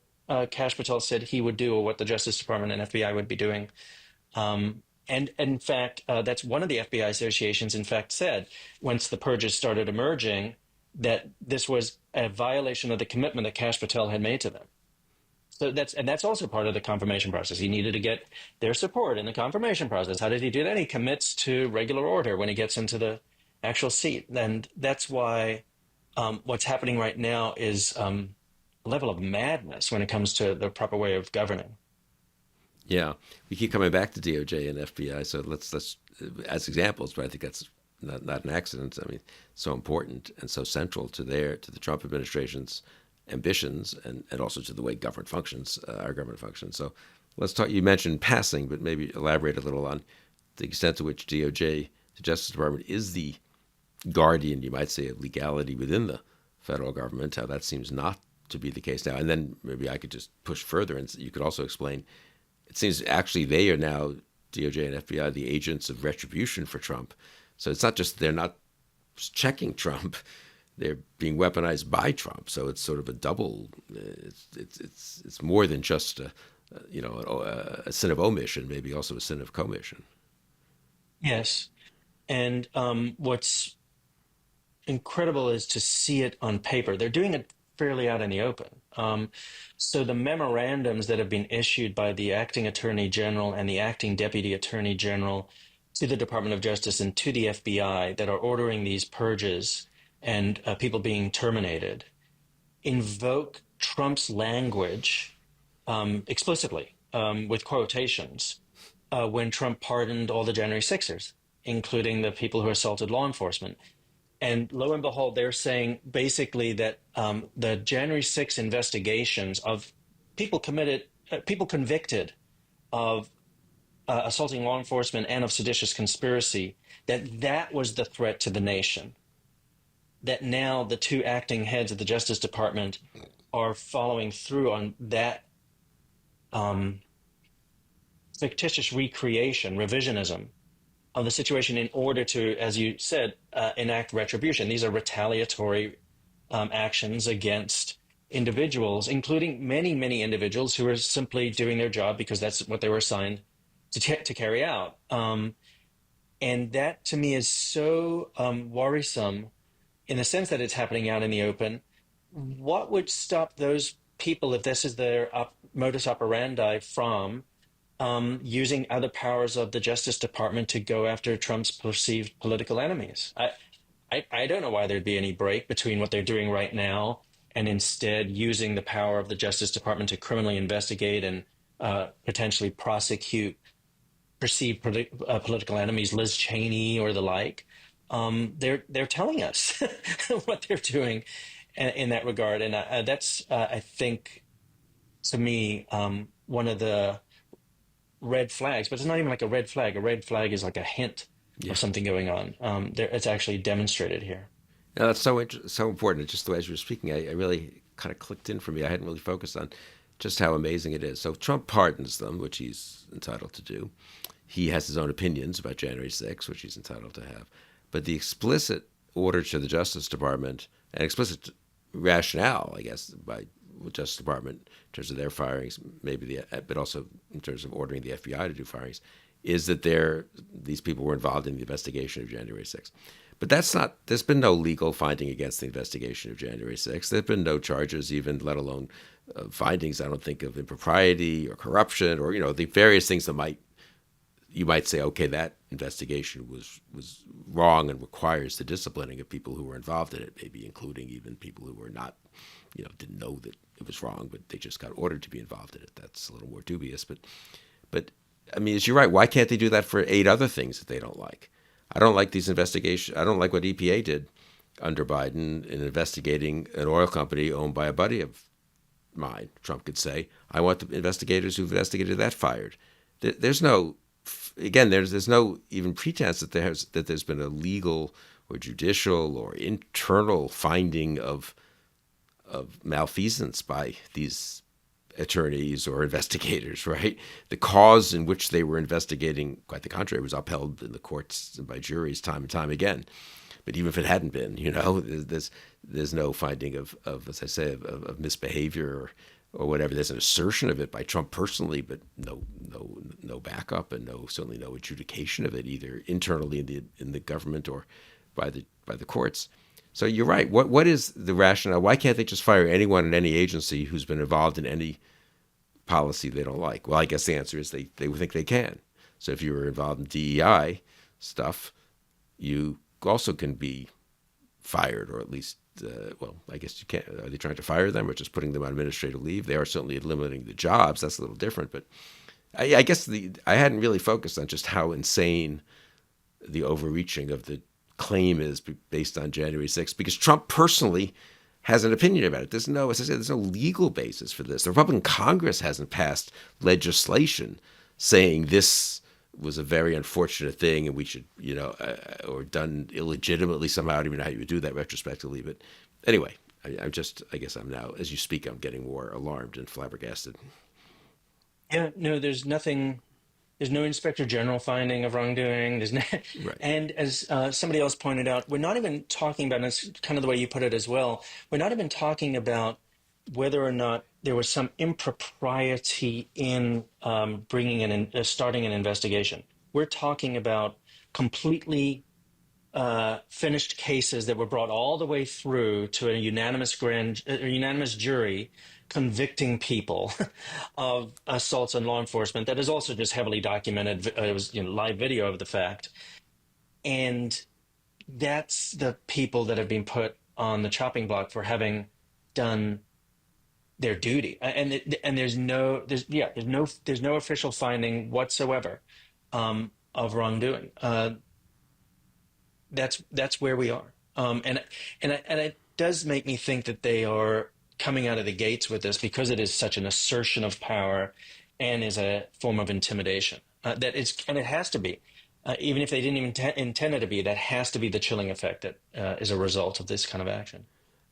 Kash Patel said he would do or what the Justice Department and FBI would be doing. And in fact, that's one of the FBI associations, in fact, said once the purges started emerging that this was a violation of the commitment that Kash Patel had made to them. So that's also part of the confirmation process. He needed to get their support in the confirmation process. How did he do that? He commits to regular order when he gets into the actual seat. And that's why what's happening right now is a level of madness when it comes to the proper way of governing. Yeah, we keep coming back to DOJ and FBI, so let's as examples. But I think that's not an accident. I mean, so important and so central to the Trump administration's ambitions and also to the way government functions, our government functions. So let's talk. You mentioned passing, but maybe elaborate a little on the extent to which DOJ, the Justice Department, is the guardian, you might say, of legality within the federal government. How that seems not to be the case now. And then maybe I could just push further, and you could also explain. It seems actually they are now, DOJ and FBI, the agents of retribution for Trump. So it's not just they're not checking Trump; they're being weaponized by Trump. So it's sort of a double. It's more than just a sin of omission, maybe also a sin of commission. Yes. And what's incredible is to see it on paper. They're doing it fairly out in the open. So the memorandums that have been issued by the acting attorney general and the acting deputy attorney general to the Department of Justice and to the FBI that are ordering these purges and people being terminated invoke Trump's language explicitly with quotations when Trump pardoned all the January Sixers, including the people who assaulted law enforcement. And lo and behold, they're saying basically that the January 6 investigations of people convicted of assaulting law enforcement and of seditious conspiracy, that was the threat to the nation. That now the two acting heads of the Justice Department are following through on that um, fictitious recreation, revisionism of the situation in order to, as you said, enact retribution. These are retaliatory actions against individuals, including many, many individuals who are simply doing their job because that's what they were assigned to carry out. And that to me is so worrisome in the sense that it's happening out in the open. What would stop those people, if this is their modus operandi, from using other powers of the Justice Department to go after Trump's perceived political enemies. I don't know why there'd be any break between what they're doing right now and instead using the power of the Justice Department to criminally investigate and potentially prosecute perceived political enemies, Liz Cheney or the like. They're telling us what they're doing in that regard, and that's I think to me one of the red flags. But it's not even like a red flag. A red flag is like a hint Yeah. of something going on. It's actually demonstrated here. Now, that's so important. Just the way as you were speaking, I really kind of clicked in for me. I hadn't really focused on just how amazing it is. So Trump pardons them, which he's entitled to do. He has his own opinions about January 6th, which he's entitled to have. But the explicit order to the Justice Department and explicit rationale, I guess, by the Justice Department in terms of their firings, but also in terms of ordering the FBI to do firings, is that these people were involved in the investigation of January 6th. But that's not. There's been no legal finding against the investigation of January 6th. There've been no charges, even let alone findings. I don't think of impropriety or corruption or the various things that you might say, okay, that investigation was wrong and requires the disciplining of people who were involved in it, maybe including even people who were not, didn't know that it was wrong, but they just got ordered to be involved in it. That's a little more dubious. But I mean, as you're right, why can't they do that for 8 other things that they don't like? I don't like these investigations. I don't like what EPA did under Biden in investigating an oil company owned by a buddy of mine. Trump could say, I want the investigators who've investigated that fired. There's no, again, there's no even pretense that there's been a legal or judicial or internal finding of malfeasance by these attorneys or investigators, right? The cause in which they were investigating, quite the contrary, was upheld in the courts and by juries time and time again. But even if it hadn't been, there's no finding of as I say, of misbehavior or whatever. There's an assertion of it by Trump personally, but no backup and certainly no adjudication of it either internally in the government or by the courts. So you're right. What is the rationale? Why can't they just fire anyone in any agency who's been involved in any policy they don't like? Well, I guess the answer is they think they can. So if you were involved in DEI stuff, you also can be fired, or at least, well, I guess you can't. Are they trying to fire them or just putting them on administrative leave? They are certainly limiting the jobs. That's a little different. But I guess I hadn't really focused on just how insane the overreaching of the claim is based on January 6th, because Trump personally has an opinion about it. As I said, there's no legal basis for this. The Republican Congress hasn't passed legislation saying this was a very unfortunate thing and we should, or done illegitimately somehow. I don't even know how you would do that retrospectively. But anyway, I guess I'm now, as you speak, I'm getting more alarmed and flabbergasted. Yeah, no, there's nothing. There's no inspector general finding of wrongdoing. There's no, Right. and as somebody else pointed out, we're not even talking about, and it's kind of the way you put it as well. We're not even talking about whether or not there was some impropriety in bringing starting an investigation. We're talking about completely finished cases that were brought all the way through to a unanimous jury convicting people of assaults on law enforcement. That is also just heavily documented. It was live video of the fact, and that's the people that have been put on the chopping block for having done their duty. And there's no official finding whatsoever of wrongdoing. That's where we are. And it does make me think that they are coming out of the gates with this because it is such an assertion of power and is a form of intimidation. And it has to be, even if they didn't even intend it to be. That has to be the chilling effect that is a result of this kind of action.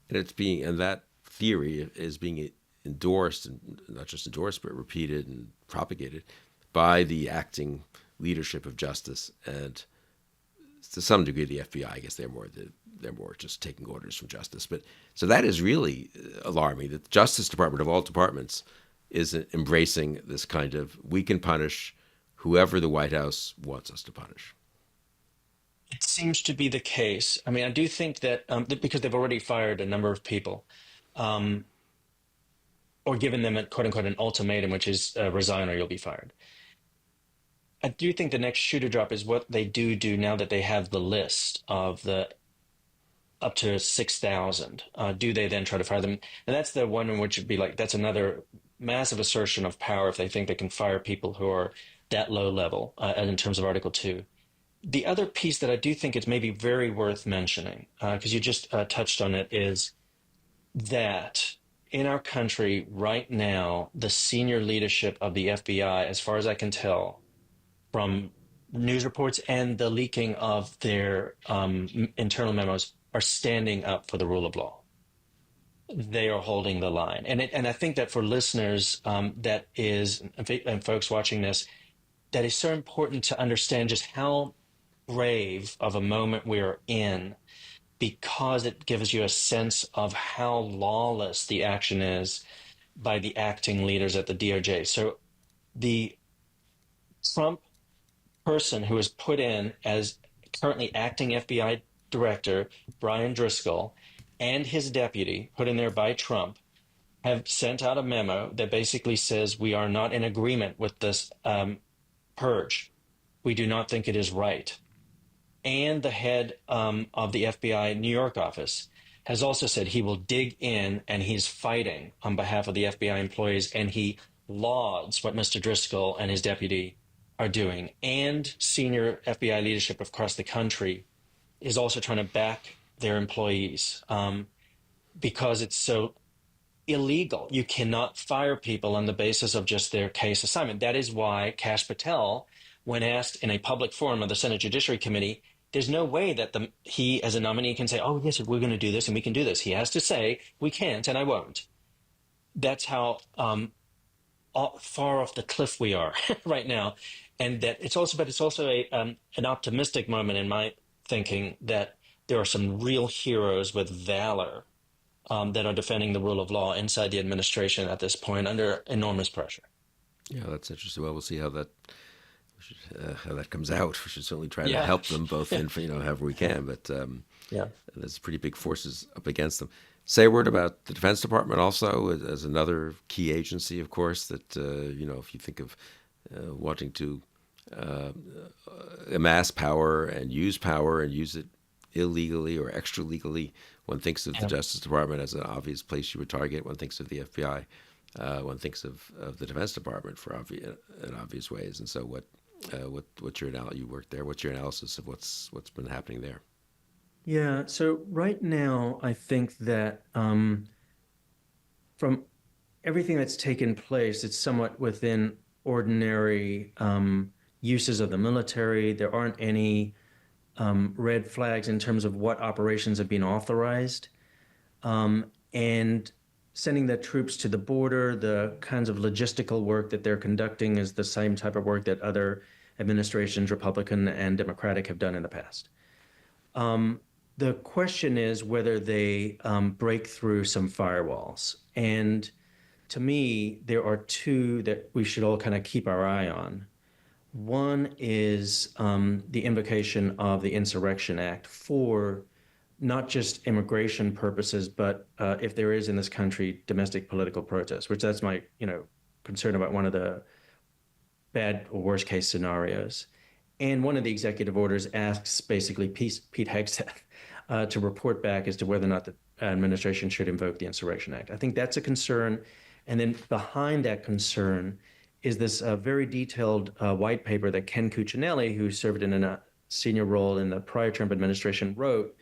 And that theory is being endorsed, and not just endorsed, but repeated and propagated by the acting leadership of justice and to some degree the FBI. I guess they're more just taking orders from justice. But so that is really alarming that the Justice Department of all departments is embracing this kind of we can punish whoever the White House wants us to punish. It seems to be the case. I mean, I do think that because they've already fired a number of people, um, or given them a quote unquote an ultimatum, which is resign or you'll be fired. I do think the next shoe to drop is what they do now that they have the list of the up to 6,000. Do they then try to fire them? And that's the one in which would be like, that's another massive assertion of power if they think they can fire people who are that low level in terms of Article 2. The other piece that I do think is maybe very worth mentioning, because you just touched on it, is that in our country right now, the senior leadership of the FBI, as far as I can tell, from news reports and the leaking of their internal memos, are standing up for the rule of law. They are holding the line, and I think that for listeners, that is, and folks watching this, that is so important to understand just how brave of a moment we are in, because it gives you a sense of how lawless the action is by the acting leaders at the DOJ. So the Trump person who is put in as currently acting FBI director, Brian Driscoll, and his deputy, put in there by Trump, have sent out a memo that basically says we are not in agreement with this purge. We do not think it is right. And the head of the FBI New York office has also said he will dig in and he's fighting on behalf of the FBI employees, and he lauds what Mr. Driscoll and his deputy are doing. And senior FBI leadership across the country is also trying to back their employees because it's so illegal. You cannot fire people on the basis of just their case assignment. That is why Kash Patel, when asked in a public forum of the Senate Judiciary Committee, there's no way that he as a nominee can say, oh, yes, we're going to do this and we can do this. He has to say, we can't and I won't. That's how far off the cliff we are right now. And that it's also an optimistic moment in my thinking that there are some real heroes with valor that are defending the rule of law inside the administration at this point under enormous pressure. Yeah, that's interesting. Well, we'll see how that comes out. We should certainly try to Yeah. help them both in, however we can. But Yeah. there's pretty big forces up against them. Say a word about the Defense Department also as another key agency, of course, that, if you think of wanting to amass power and use it illegally or extra legally, one thinks of the Justice Department as an obvious place you would target. One thinks of the FBI. One thinks of the Defense Department in obvious ways. And so, what's your you worked there? What's your analysis of what's been happening there? Yeah, so right now, I think that from everything that's taken place, it's somewhat within ordinary uses of the military. There aren't any red flags in terms of what operations have been authorized. And sending the troops to the border, the kinds of logistical work that they're conducting is the same type of work that other administrations, Republican and Democratic, have done in the past. The question is whether they break through some firewalls. And to me, there are two that we should all kind of keep our eye on. One is the invocation of the Insurrection Act for not just immigration purposes, but if there is in this country domestic political protest, which that's my concern about one of the bad or worst case scenarios. And one of the executive orders asks basically Pete Hegseth to report back as to whether or not the administration should invoke the Insurrection Act. I think that's a concern. And then behind that concern is this very detailed white paper that Ken Cuccinelli, who served in a senior role in the prior Trump administration, wrote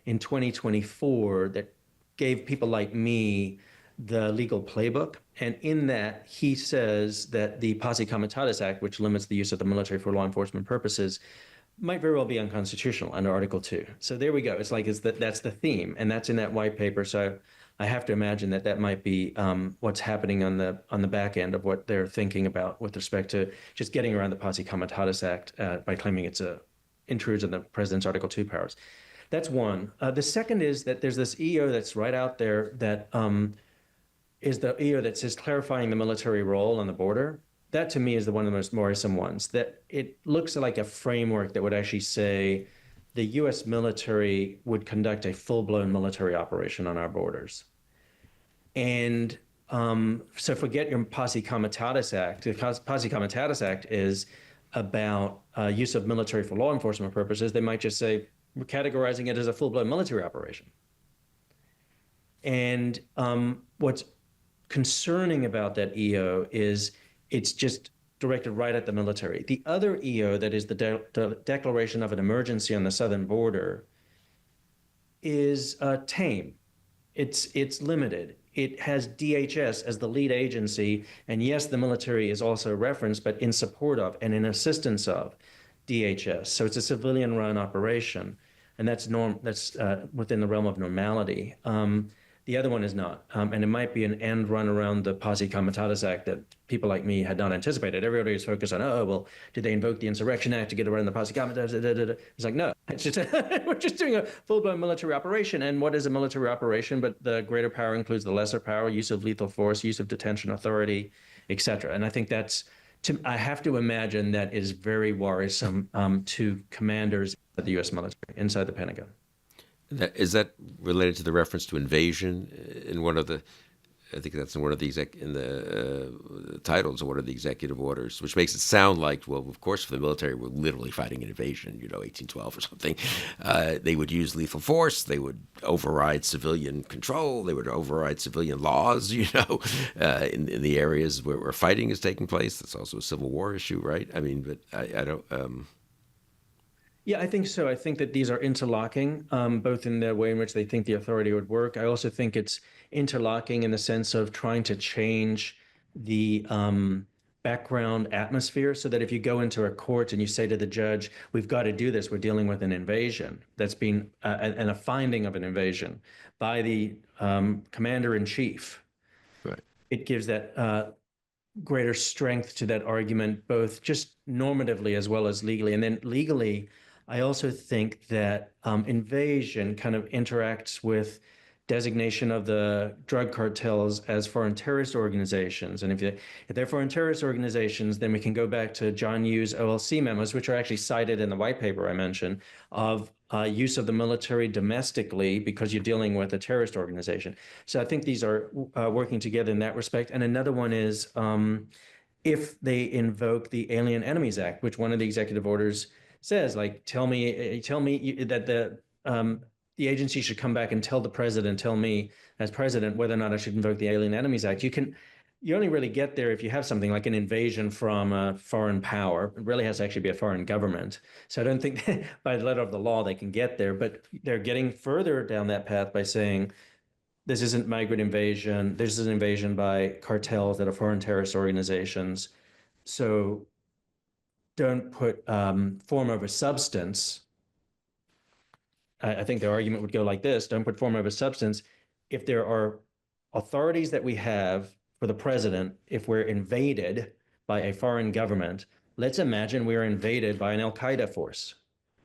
in 2024 that gave people like me the legal playbook. And in that, he says that the Posse Comitatus Act, which limits the use of the military for law enforcement purposes, might very well be unconstitutional under Article 2. So there we go. It's like that's the theme, and that's in that white paper. So I have to imagine that might be what's happening on the back end of what they're thinking about with respect to just getting around the Posse Comitatus Act by claiming it's intrudes on the president's Article 2 powers. That's one. The second is that there's this EO that's right out there that is the EO that says clarifying the military role on the border. That to me is one of the most worrisome ones, that it looks like a framework that would actually say the U.S. military would conduct a full-blown military operation on our borders. And So forget your Posse Comitatus Act. The Posse Comitatus Act is about use of military for law enforcement purposes. They might just say, we're categorizing it as a full-blown military operation. And what's concerning about that EO is it's just directed right at the military. The other EO, that is the declaration of an emergency on the southern border, is tame. It's limited. It has DHS as the lead agency, and yes, the military is also referenced, but in support of and in assistance of DHS. So it's a civilian-run operation, and that's within the realm of normality. The other one is not, and it might be an end run around the Posse Comitatus Act that people like me had not anticipated. Everybody was focused on, oh, well, did they invoke the Insurrection Act to get around the Posse Comitatus? It's like, no, it's just we're just doing a full-blown military operation. And what is a military operation? But the greater power includes the lesser power, use of lethal force, use of detention authority, etc. And I think I have to imagine that is very worrisome to commanders of the U.S. military inside the Pentagon. Is that related to the reference to invasion in one of the? I think that's in one of the titles of one of the executive orders, which makes it sound like, well, of course, for the military, we're literally fighting an invasion, 1812 or something. They would use lethal force. They would override civilian control. They would override civilian laws, in the areas where fighting is taking place. That's also a Civil War issue, right? I mean, but I don't. Yeah, I think so. I think that these are interlocking, both in the way in which they think the authority would work. I also think it's interlocking in the sense of trying to change the background atmosphere so that if you go into a court and you say to the judge, we've got to do this, we're dealing with an invasion that's been, and a finding of an invasion by the commander-in-chief. Right. It gives that greater strength to that argument, both just normatively as well as legally. And then legally, I also think that invasion kind of interacts with designation of the drug cartels as foreign terrorist organizations. And if they're foreign terrorist organizations, then we can go back to John Yu's OLC memos, which are actually cited in the white paper I mentioned, of use of the military domestically because you're dealing with a terrorist organization. So I think these are working together in that respect. And another one is if they invoke the Alien Enemies Act, which one of the executive orders says, like, tell me that the agency should come back and tell me as president whether or not I should invoke the Alien Enemies Act. You only really get there if you have something like an invasion from a foreign power. It really has to actually be a foreign government. So I don't think that by the letter of the law they can get there, but they're getting further down that path by saying this isn't migrant invasion. This is an invasion by cartels that are foreign terrorist organizations. So don't put form over substance. I think their argument would go like this: don't put form over substance. If there are authorities that we have for the president, if we're invaded by a foreign government, let's imagine we're invaded by an Al-Qaeda force.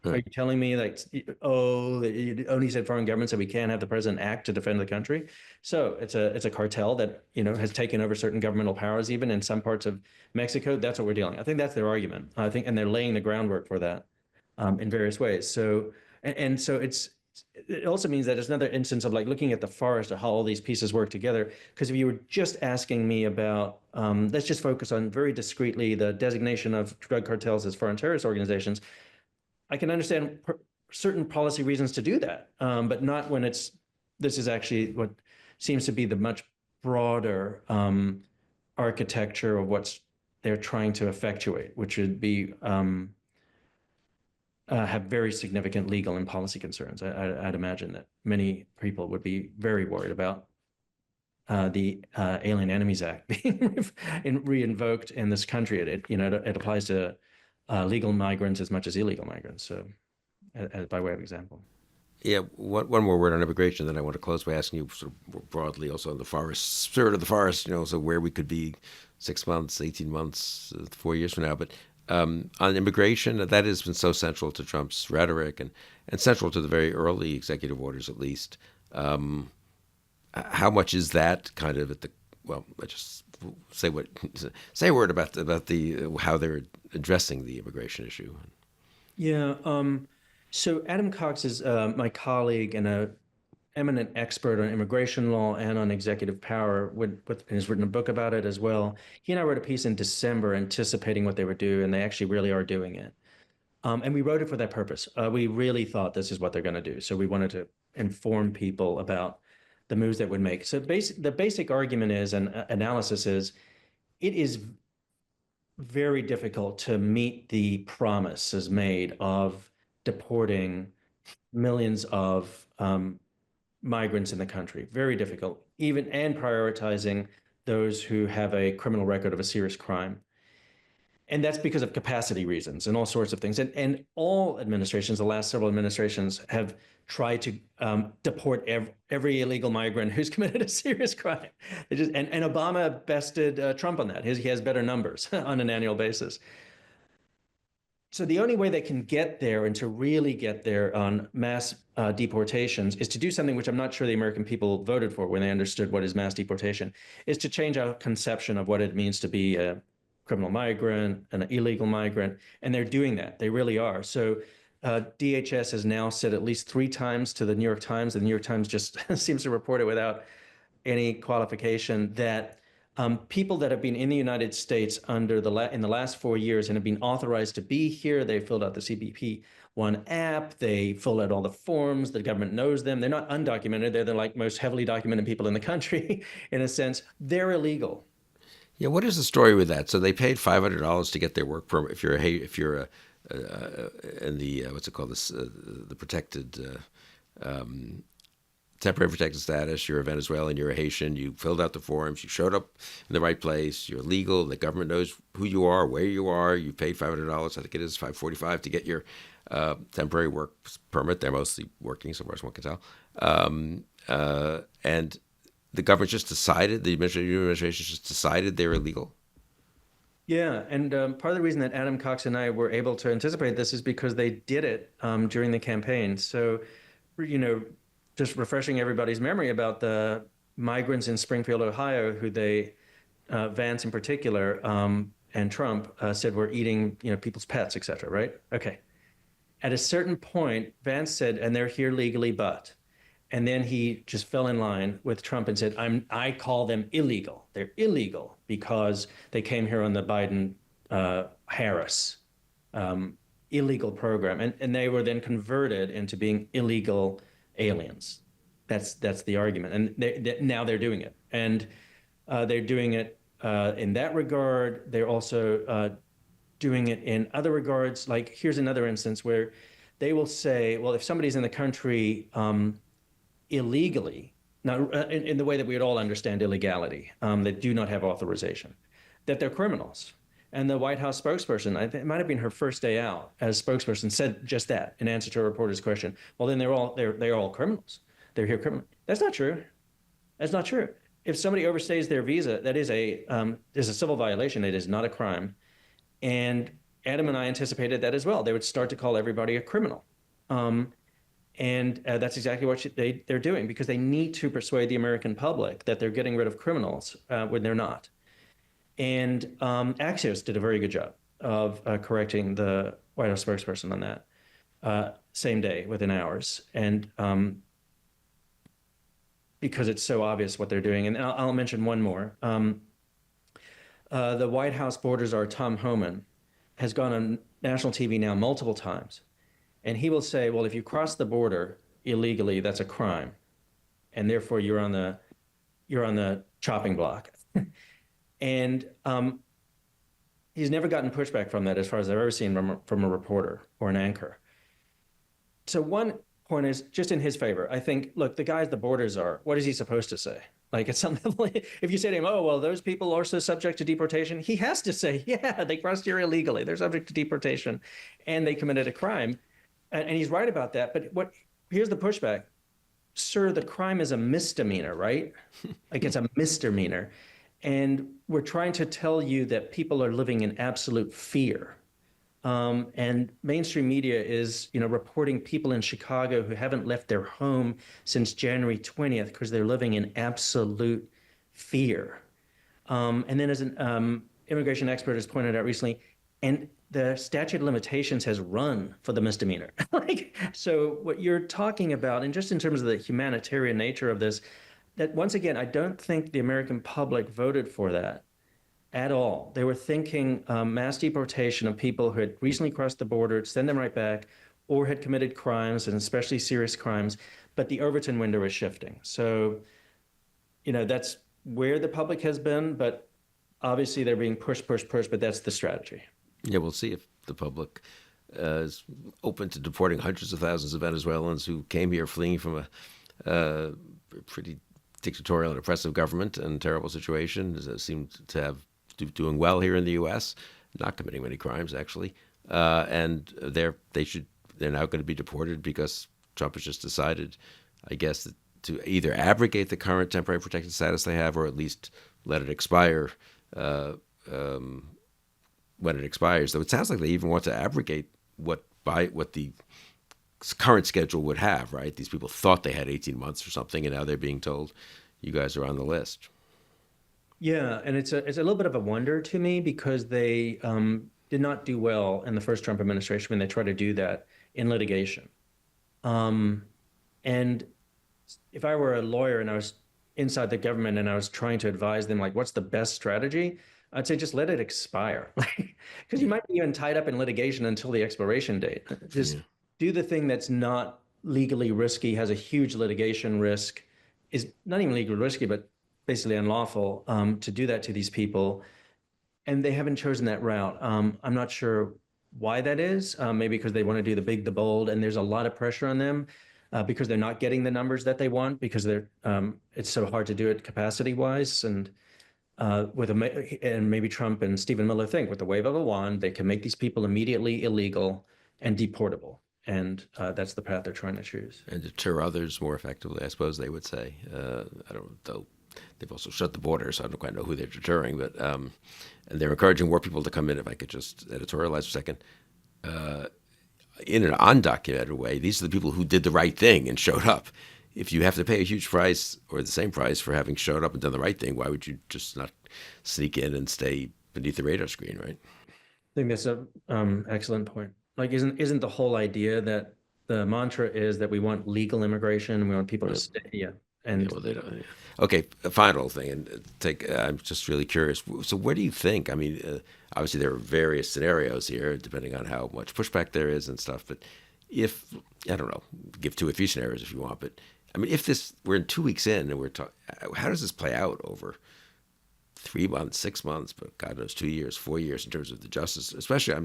Are you telling me that, you only said foreign government, so we can't have the president act to defend the country? So it's a cartel that, has taken over certain governmental powers, even in some parts of Mexico. That's what we're dealing. I think that's their argument. I think, and they're laying the groundwork for that in various ways. So, and so it also means that it's another instance of like looking at the forest of how all these pieces work together. Because if you were just asking me about, let's just focus on very discreetly the designation of drug cartels as foreign terrorist organizations, I can understand certain policy reasons to do that, but not when this is actually what seems to be the much broader architecture of what they're trying to effectuate, which would be have very significant legal and policy concerns. I'd imagine that many people would be very worried about the Alien Enemies Act being re-invoked in this country. It applies to legal migrants as much as illegal migrants. So, by way of example. Yeah, one more word on immigration, then I want to close by asking you sort of more broadly also on the forest, spirit of the forest, so where we could be 6 months, 18 months, 4 years from now. But on immigration, that has been so central to Trump's rhetoric and central to the very early executive orders, at least. How much is that kind of at the, well, let's just say a word about how they're addressing the immigration issue. Yeah. So Adam Cox is my colleague and a eminent expert on immigration law and on executive power, has written a book about it as well. He and I wrote a piece in December anticipating what they would do, and they actually really are doing it. And we wrote it for that purpose. We really thought this is what they're going to do. So we wanted to inform people about the moves that would make. So the basic argument is, and analysis is, it is very difficult to meet the promises made of deporting millions of migrants in the country. Very difficult, even and prioritizing those who have a criminal record of a serious crime. And that's because of capacity reasons and all sorts of things. And all administrations, the last several administrations, have tried to deport every illegal migrant who's committed a serious crime. And Obama bested Trump on that. He has better numbers on an annual basis. So the only way they can get there and to really get there on mass deportations is to do something which I'm not sure the American people voted for when they understood what is mass deportation, is to change our conception of what it means to be a criminal migrant, an illegal migrant, and they're doing that. They really are. So DHS has now said at least 3 times to the New York Times, and the New York Times just seems to report it without any qualification, that people that have been in the United States in the last 4 years and have been authorized to be here, they filled out the CBP One app, they fill out all the forms, the government knows them. They're not undocumented. They're the like most heavily documented people in the country, in a sense. They're illegal. Yeah, what is the story with that? So they paid $500 to get their work permit. If you're in the what's it called, the protected temporary protected status, you're a Venezuelan, you're a Haitian, you filled out the forms, you showed up in the right place, you're legal, the government knows who you are, where you are, you paid $500, I think it is $545 to get your temporary work permit. They're mostly working, so far as one can tell. And the government just decided, the administration just decided they're illegal. Yeah, and part of the reason that Adam Cox and I were able to anticipate this is because they did it during the campaign. So, just refreshing everybody's memory about the migrants in Springfield, Ohio, who Vance in particular, and Trump said were eating, people's pets, et cetera, right? Okay. At a certain point, Vance said, and they're here legally, but. And then he just fell in line with Trump and said, I call them illegal. They're illegal because they came here on the Biden-Harris illegal program. And they were then converted into being illegal aliens. That's the argument. And now they're doing it. And they're doing it in that regard. They're also doing it in other regards. Like, here's another instance where they will say, well, if somebody's in the country illegally, now in the way that we would all understand illegality, that do not have authorization, that they're criminals. And the White House spokesperson, it might have been her first day out as spokesperson, said just that in answer to a reporter's question. Well, then they're all criminals. They're here criminally. That's not true. That's not true. If somebody overstays their visa, that is a civil violation. It is not a crime. And Adam and I anticipated that as well. They would start to call everybody a criminal. And that's exactly what they're doing, because they need to persuade the American public that they're getting rid of criminals when they're not. And Axios did a very good job of correcting the White House spokesperson on that same day, within hours. And because it's so obvious what they're doing. And I'll mention one more. The White House border czar, Tom Homan, has gone on national TV now multiple times. And he will say, well, if you cross the border illegally, that's a crime. And therefore you're on the chopping block. And he's never gotten pushback from that, as far as I've ever seen from a reporter or an anchor. So one point is just in his favor. I think, look, the guy's the border czar. What is he supposed to say? Like, at some level, if you say to him, oh, well, those people are also subject to deportation, he has to say, yeah, they crossed here illegally. They're subject to deportation and they committed a crime. And he's right about that. But here's the pushback. Sir, the crime is a misdemeanor, right? Like, it's a misdemeanor. And we're trying to tell you that people are living in absolute fear. And mainstream media is, reporting people in Chicago who haven't left their home since January 20th because they're living in absolute fear. And then, as an immigration expert has pointed out recently, and the statute of limitations has run for the misdemeanor. Like, so what you're talking about, and just in terms of the humanitarian nature of this, that once again, I don't think the American public voted for that at all. They were thinking mass deportation of people who had recently crossed the border, send them right back, or had committed crimes, and especially serious crimes. But the Overton window is shifting. So, that's where the public has been, but obviously they're being pushed, but that's the strategy. Yeah, we'll see if the public is open to deporting hundreds of thousands of Venezuelans who came here fleeing from a pretty dictatorial and oppressive government and terrible situation. Seem to have doing well here in the U.S., not committing many crimes actually, and they're now going to be deported because Trump has just decided, I guess, to either abrogate the current temporary protected status they have, or at least let it expire when it expires. Though it sounds like they even want to abrogate what the current schedule would have. Right? These people thought they had 18 months or something, and now they're being told, "You guys are on the list." Yeah, and it's a little bit of a wonder to me because they did not do well in the first Trump administration when they tried to do that in litigation. And if I were a lawyer and I was inside the government and I was trying to advise them, like, what's the best strategy? I'd say just let it expire, because you might be even tied up in litigation until the expiration date. Just do the thing that's not legally risky, has a huge litigation risk, is not even legally risky, but basically unlawful to do that to these people. And they haven't chosen that route. I'm not sure why that is. Maybe because they want to do the big, the bold, and there's a lot of pressure on them because they're not getting the numbers that they want, because it's so hard to do it capacity-wise. And and maybe Trump and Stephen Miller think with the wave of a wand, they can make these people immediately illegal and deportable. And that's the path they're trying to choose. And deter others more effectively, I suppose they would say. I don't know. They've also shut the border, so I don't quite know who they're deterring. But and they're encouraging more people to come in. If I could just editorialize for a second. In an undocumented way, these are the people who did the right thing and showed up. If you have to pay a huge price or the same price for having showed up and done the right thing, why would you just not sneak in and stay beneath the radar screen, right? I think that's an excellent point. Like, isn't the whole idea that the mantra is that we want legal immigration and we want people to stay? Yeah. And well, they don't. Yeah. Okay, a final thing, and I'm just really curious. So, what do you think? I mean, obviously there are various scenarios here, depending on how much pushback there is and stuff. But if I don't know, give 2 or 3 scenarios if you want. But I mean, if we're in 2 weeks in, and we're talking, how does this play out over 3 months, 6 months, but God knows 2 years, 4 years in terms of the justice, especially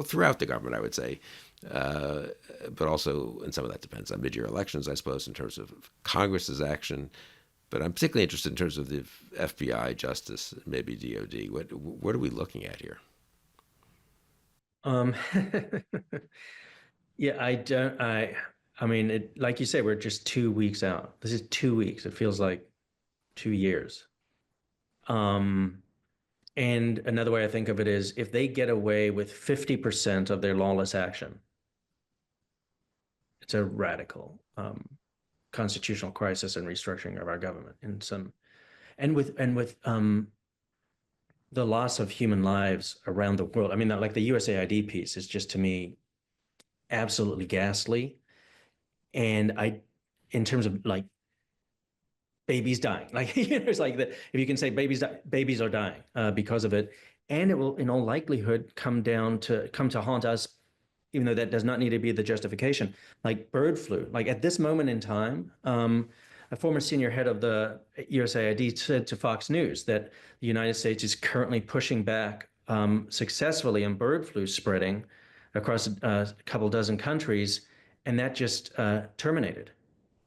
throughout the government, I would say. But also, and some of that depends on mid-year elections, I suppose, in terms of Congress's action. But I'm particularly interested in terms of the FBI, Justice, maybe DOD. What are we looking at here? Yeah, I mean, like you say, we're just 2 weeks out. This is 2 weeks. It feels like 2 years. And another way I think of it is if they get away with 50% of their lawless action, it's a radical constitutional crisis and restructuring of our government and with the loss of human lives around the world. I mean, like the USAID piece is just, to me, absolutely ghastly. And in terms of like babies dying, like, it's like if you can say babies are dying because of it, and it will in all likelihood come to haunt us, even though that does not need to be the justification. Like bird flu, like at this moment in time, a former senior head of the USAID said to Fox News that the United States is currently pushing back successfully on bird flu spreading across a couple dozen countries, and that just terminated.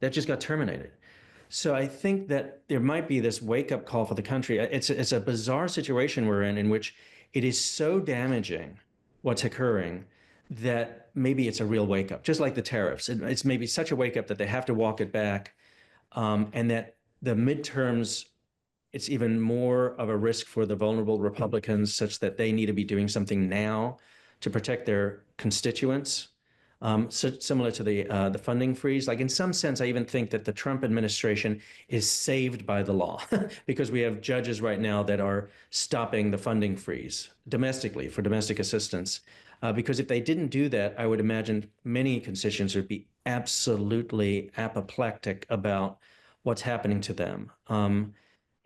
That just got terminated. So I think that there might be this wake-up call for the country. It's a bizarre situation we're in which it is so damaging what's occurring that maybe it's a real wake-up, just like the tariffs. It's maybe such a wake-up that they have to walk it back, and that the midterms, it's even more of a risk for the vulnerable Republicans, such that they need to be doing something now to protect their constituents. So similar to the funding freeze. Like in some sense, I even think that the Trump administration is saved by the law because we have judges right now that are stopping the funding freeze domestically for domestic assistance. Because if they didn't do that, I would imagine many constituents would be absolutely apoplectic about what's happening to them.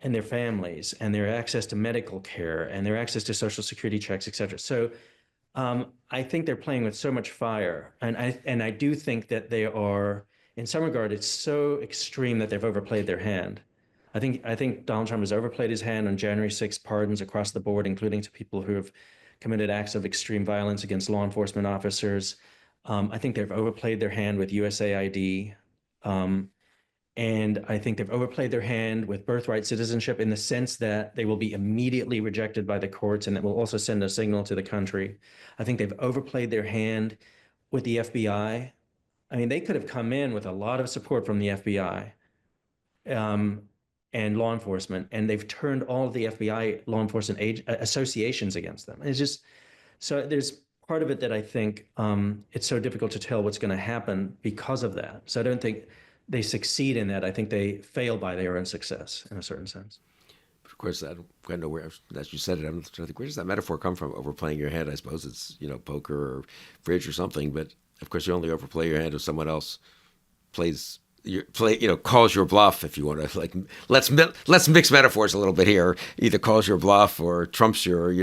And their families and their access to medical care and their access to social security checks, et cetera. So I think they're playing with so much fire, and I do think that they are, in some regard, it's so extreme that they've overplayed their hand. I think Donald Trump has overplayed his hand on January 6th pardons across the board, including to people who have committed acts of extreme violence against law enforcement officers. I think they've overplayed their hand with USAID. Um, and I think they've overplayed their hand with birthright citizenship in the sense that they will be immediately rejected by the courts and it will also send a signal to the country. I think they've overplayed their hand with the FBI. I mean, they could have come in with a lot of support from the FBI um, and law enforcement, and they've turned all of the FBI law enforcement associations against them. It's just so there's part of it that I think it's so difficult to tell what's going to happen because of that. So I don't think they succeed in that. I think they fail by their own success in a certain sense. Of course, I don't know where, as you said it, I'm trying to think, where does that metaphor come from? Overplaying your hand, I suppose it's, poker or bridge or something. But of course, you only overplay your hand if someone else calls your bluff. If you want to, like, let's mix metaphors a little bit here. Either calls your bluff or trumps your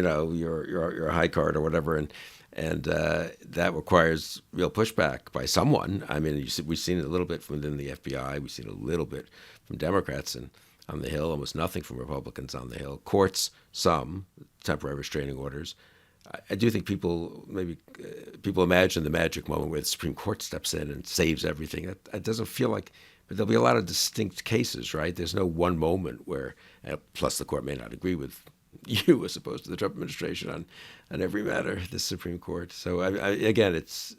high card or whatever, and that requires real pushback by someone. I mean, we've seen it a little bit from within the FBI. We've seen a little bit from Democrats and on the Hill, almost nothing from Republicans on the Hill. Courts, some temporary restraining orders. I do think people imagine the magic moment where the Supreme Court steps in and saves everything. It doesn't feel like, but there'll be a lot of distinct cases, right? There's no one moment where, plus the court may not agree with you as opposed to the Trump administration on every matter, the Supreme Court. So again, it's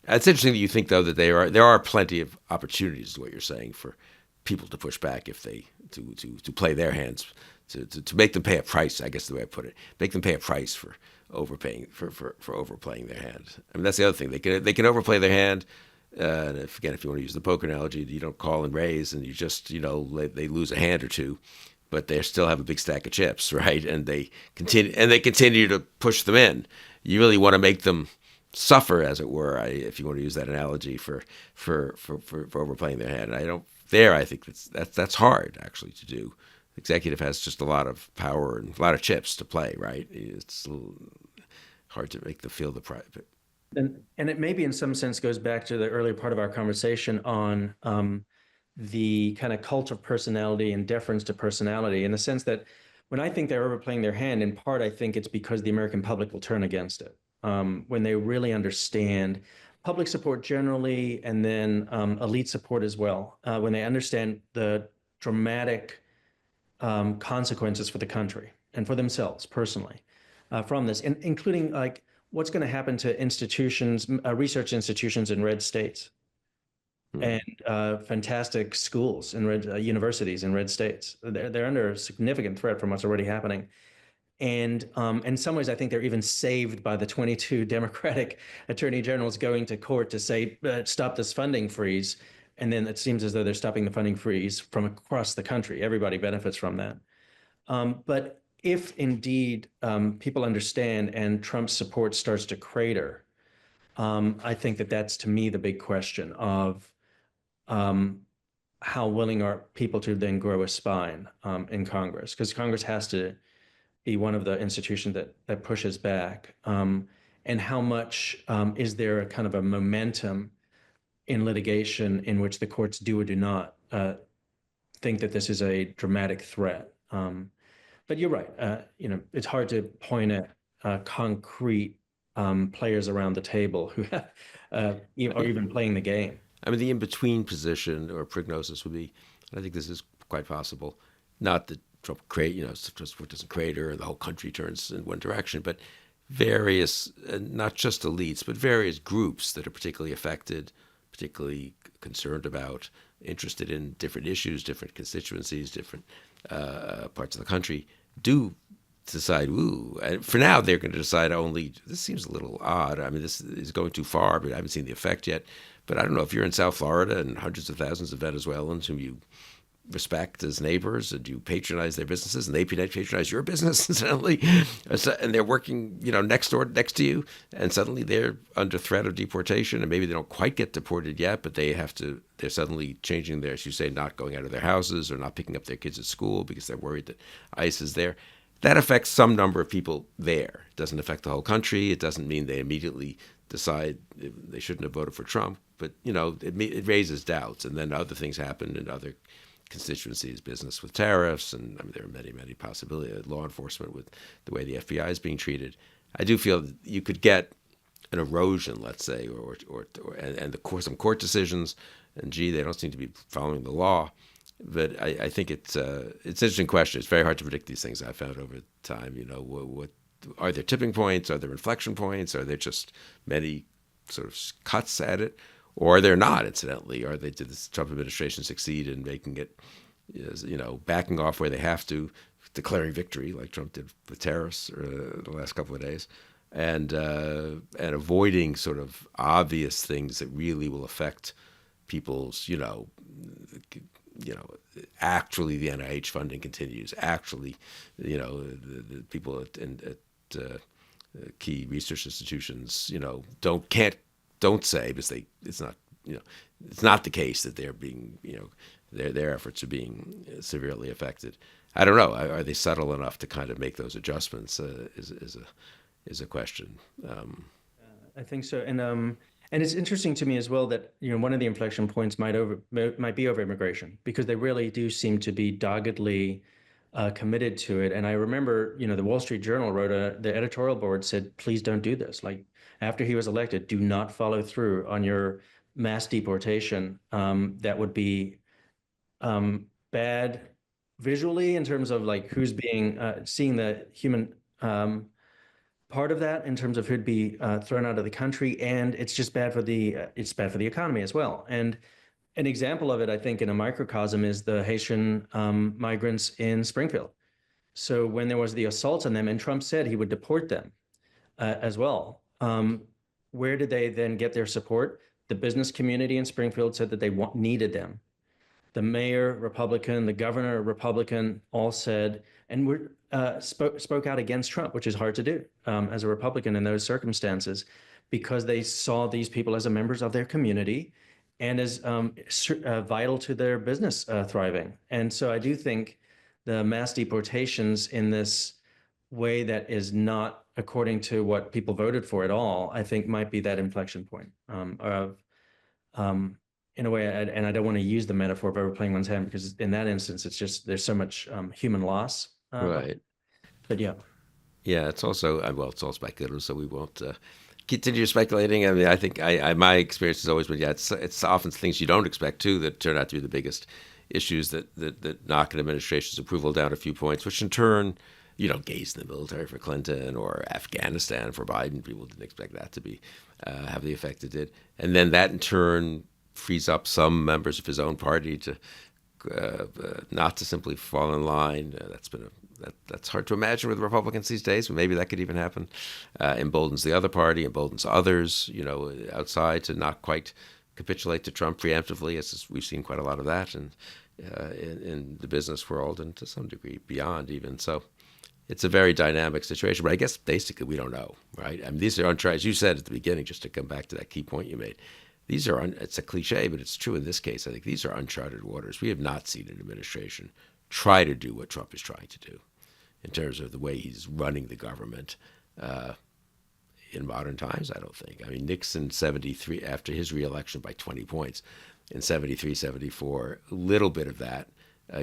interesting that you think though that there are plenty of opportunities, is what you're saying, for people to push back if they to play their hands, to make them pay a price. I guess the way I put it, make them pay a price for overpaying for overplaying their hand. I mean, that's the other thing. They can overplay their hand. And if you want to use the poker analogy, you don't call and raise, and you just they lose a hand or two, but they still have a big stack of chips, right? And they continue to push them in. You really want to make them suffer, as it were, if you want to use that analogy for overplaying their hand. And I think that's hard actually to do. The executive has just a lot of power and a lot of chips to play, right? It's a little hard to make them feel the pride. And it maybe in some sense goes back to the earlier part of our conversation on the kind of cult of personality and deference to personality, in the sense that when I think they're overplaying their hand, in part, I think it's because the American public will turn against it when they really understand public support generally, and then elite support as well, when they understand the dramatic consequences for the country and for themselves personally from this, including like what's going to happen to institutions, research institutions in red states and fantastic schools in red universities in red states. They're under significant threat from what's already happening. And in some ways, I think they're even saved by the 22 Democratic attorney generals going to court to say, stop this funding freeze. And then it seems as though they're stopping the funding freeze from across the country. Everybody benefits from that. But if indeed people understand and Trump's support starts to crater, I think that's, to me, the big question of how willing are people to then grow a spine in Congress, because Congress has to be one of the institutions that pushes back, and how much is there a kind of a momentum in litigation in which the courts do or do not think that this is a dramatic threat. But you're right. It's hard to point at concrete players around the table who have, are even playing the game. I mean, the in-between position or prognosis would be, and I think this is quite possible, not that Trump doesn't crater and the whole country turns in one direction, but various, not just elites, but various groups that are particularly affected, particularly concerned about, interested in different issues, different constituencies, different parts of the country, do decide, ooh, and for now they're going to decide only, this seems a little odd. I mean, this is going too far, but I haven't seen the effect yet. But I don't know if you're in South Florida and hundreds of thousands of Venezuelans whom you respect as neighbors, and you patronize their businesses, and they patronize your business, incidentally, and they're working, next to you, and suddenly they're under threat of deportation, and maybe they don't quite get deported yet, but they're suddenly changing their, as you say, not going out of their houses or not picking up their kids at school because they're worried that ICE is there. That affects some number of people there. It doesn't affect the whole country. It doesn't mean they immediately decide they shouldn't have voted for Trump, but it raises doubts, and then other things happen in other constituencies, business with tariffs, and I mean, there are many, many possibilities. Law enforcement with the way the FBI is being treated. I do feel that you could get an erosion, let's say, and some court decisions, and they don't seem to be following the law. But I think it's an interesting question. It's very hard to predict these things. I've found over time. What are there tipping points? Are there inflection points? Are there just many sort of cuts at it? Or they're not, incidentally. Or did the Trump administration succeed in making it, backing off where they have to, declaring victory like Trump did with tariffs the last couple of days, and avoiding sort of obvious things that really will affect people's, actually the NIH funding continues. Actually, the people at key research institutions, don't say, because it's not, it's not the case that they're being, their efforts are being severely affected. I don't know. Are they subtle enough to kind of make those adjustments? Is a question. I think so, and it's interesting to me as well that one of the inflection points might be over immigration, because they really do seem to be doggedly committed to it. And I remember, the Wall Street Journal the editorial board said, please don't do this. Like, after he was elected, do not follow through on your mass deportation. That would be bad visually in terms of like who's being seeing the human part of that in terms of who'd be thrown out of the country, and it's just bad for the economy as well. And an example of it, I think, in a microcosm is the Haitian migrants in Springfield. So when there was the assault on them, and Trump said he would deport them as well. Where did they then get their support? The business community in Springfield said that they needed them. The mayor, Republican, the governor, Republican, all said, and spoke out against Trump, which is hard to do as a Republican in those circumstances, because they saw these people as members of their community and as vital to their business thriving. And so I do think the mass deportations in this way that is not according to what people voted for at all, I think might be that inflection point in a way. And I don't want to use the metaphor of overplaying one's hand, because in that instance, it's just, there's so much human loss. Right. But yeah. Yeah, it's also, it's all speculative, so we won't continue speculating. I mean, I think my experience has always been, it's often things you don't expect, too, that turn out to be the biggest issues that knock an administration's approval down a few points, which in turn, gaze in the military for Clinton or Afghanistan for Biden. People didn't expect that to be have the effect it did. And then that in turn frees up some members of his own party to not to simply fall in line. That's hard to imagine with Republicans these days, but maybe that could even happen. Emboldens the other party, emboldens others, outside to not quite capitulate to Trump preemptively, as we've seen quite a lot of that in the business world and to some degree beyond even. So it's a very dynamic situation, but I guess basically we don't know, right? I mean, these are uncharted, as you said at the beginning, just to come back to that key point you made. These are, it's a cliche, but it's true in this case. I think these are uncharted waters. We have not seen an administration try to do what Trump is trying to do in terms of the way he's running the government in modern times, I don't think. I mean, Nixon, 73, after his reelection by 20 points, in 73, 74, a little bit of that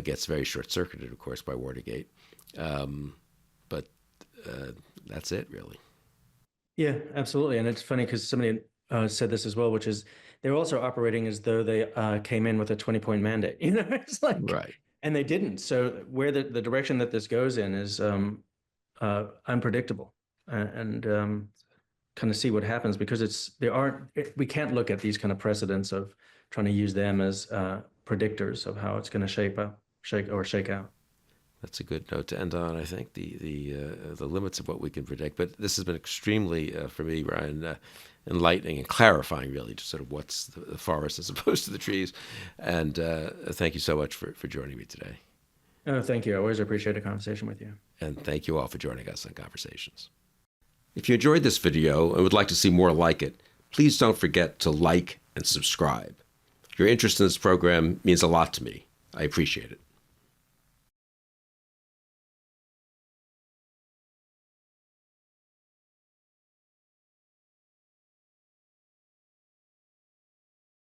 gets very short-circuited, of course, by Watergate. But that's it, really. Yeah, absolutely. And it's funny because somebody said this as well, which is they're also operating as though they came in with a 20-point mandate. It's like, right. And they didn't. So where the direction that this goes in is unpredictable, and kind of see what happens, because we can't look at these kind of precedents of trying to use them as predictors of how it's going to shake out. That's a good note to end on. I think the limits of what we can predict. But this has been extremely, for me, Ryan, enlightening and clarifying, really, to sort of what's the forest as opposed to the trees. And thank you so much for joining me today. Oh, thank you. I always appreciate a conversation with you. And thank you all for joining us on Conversations. If you enjoyed this video and would like to see more like it, please don't forget to like and subscribe. Your interest in this program means a lot to me. I appreciate it.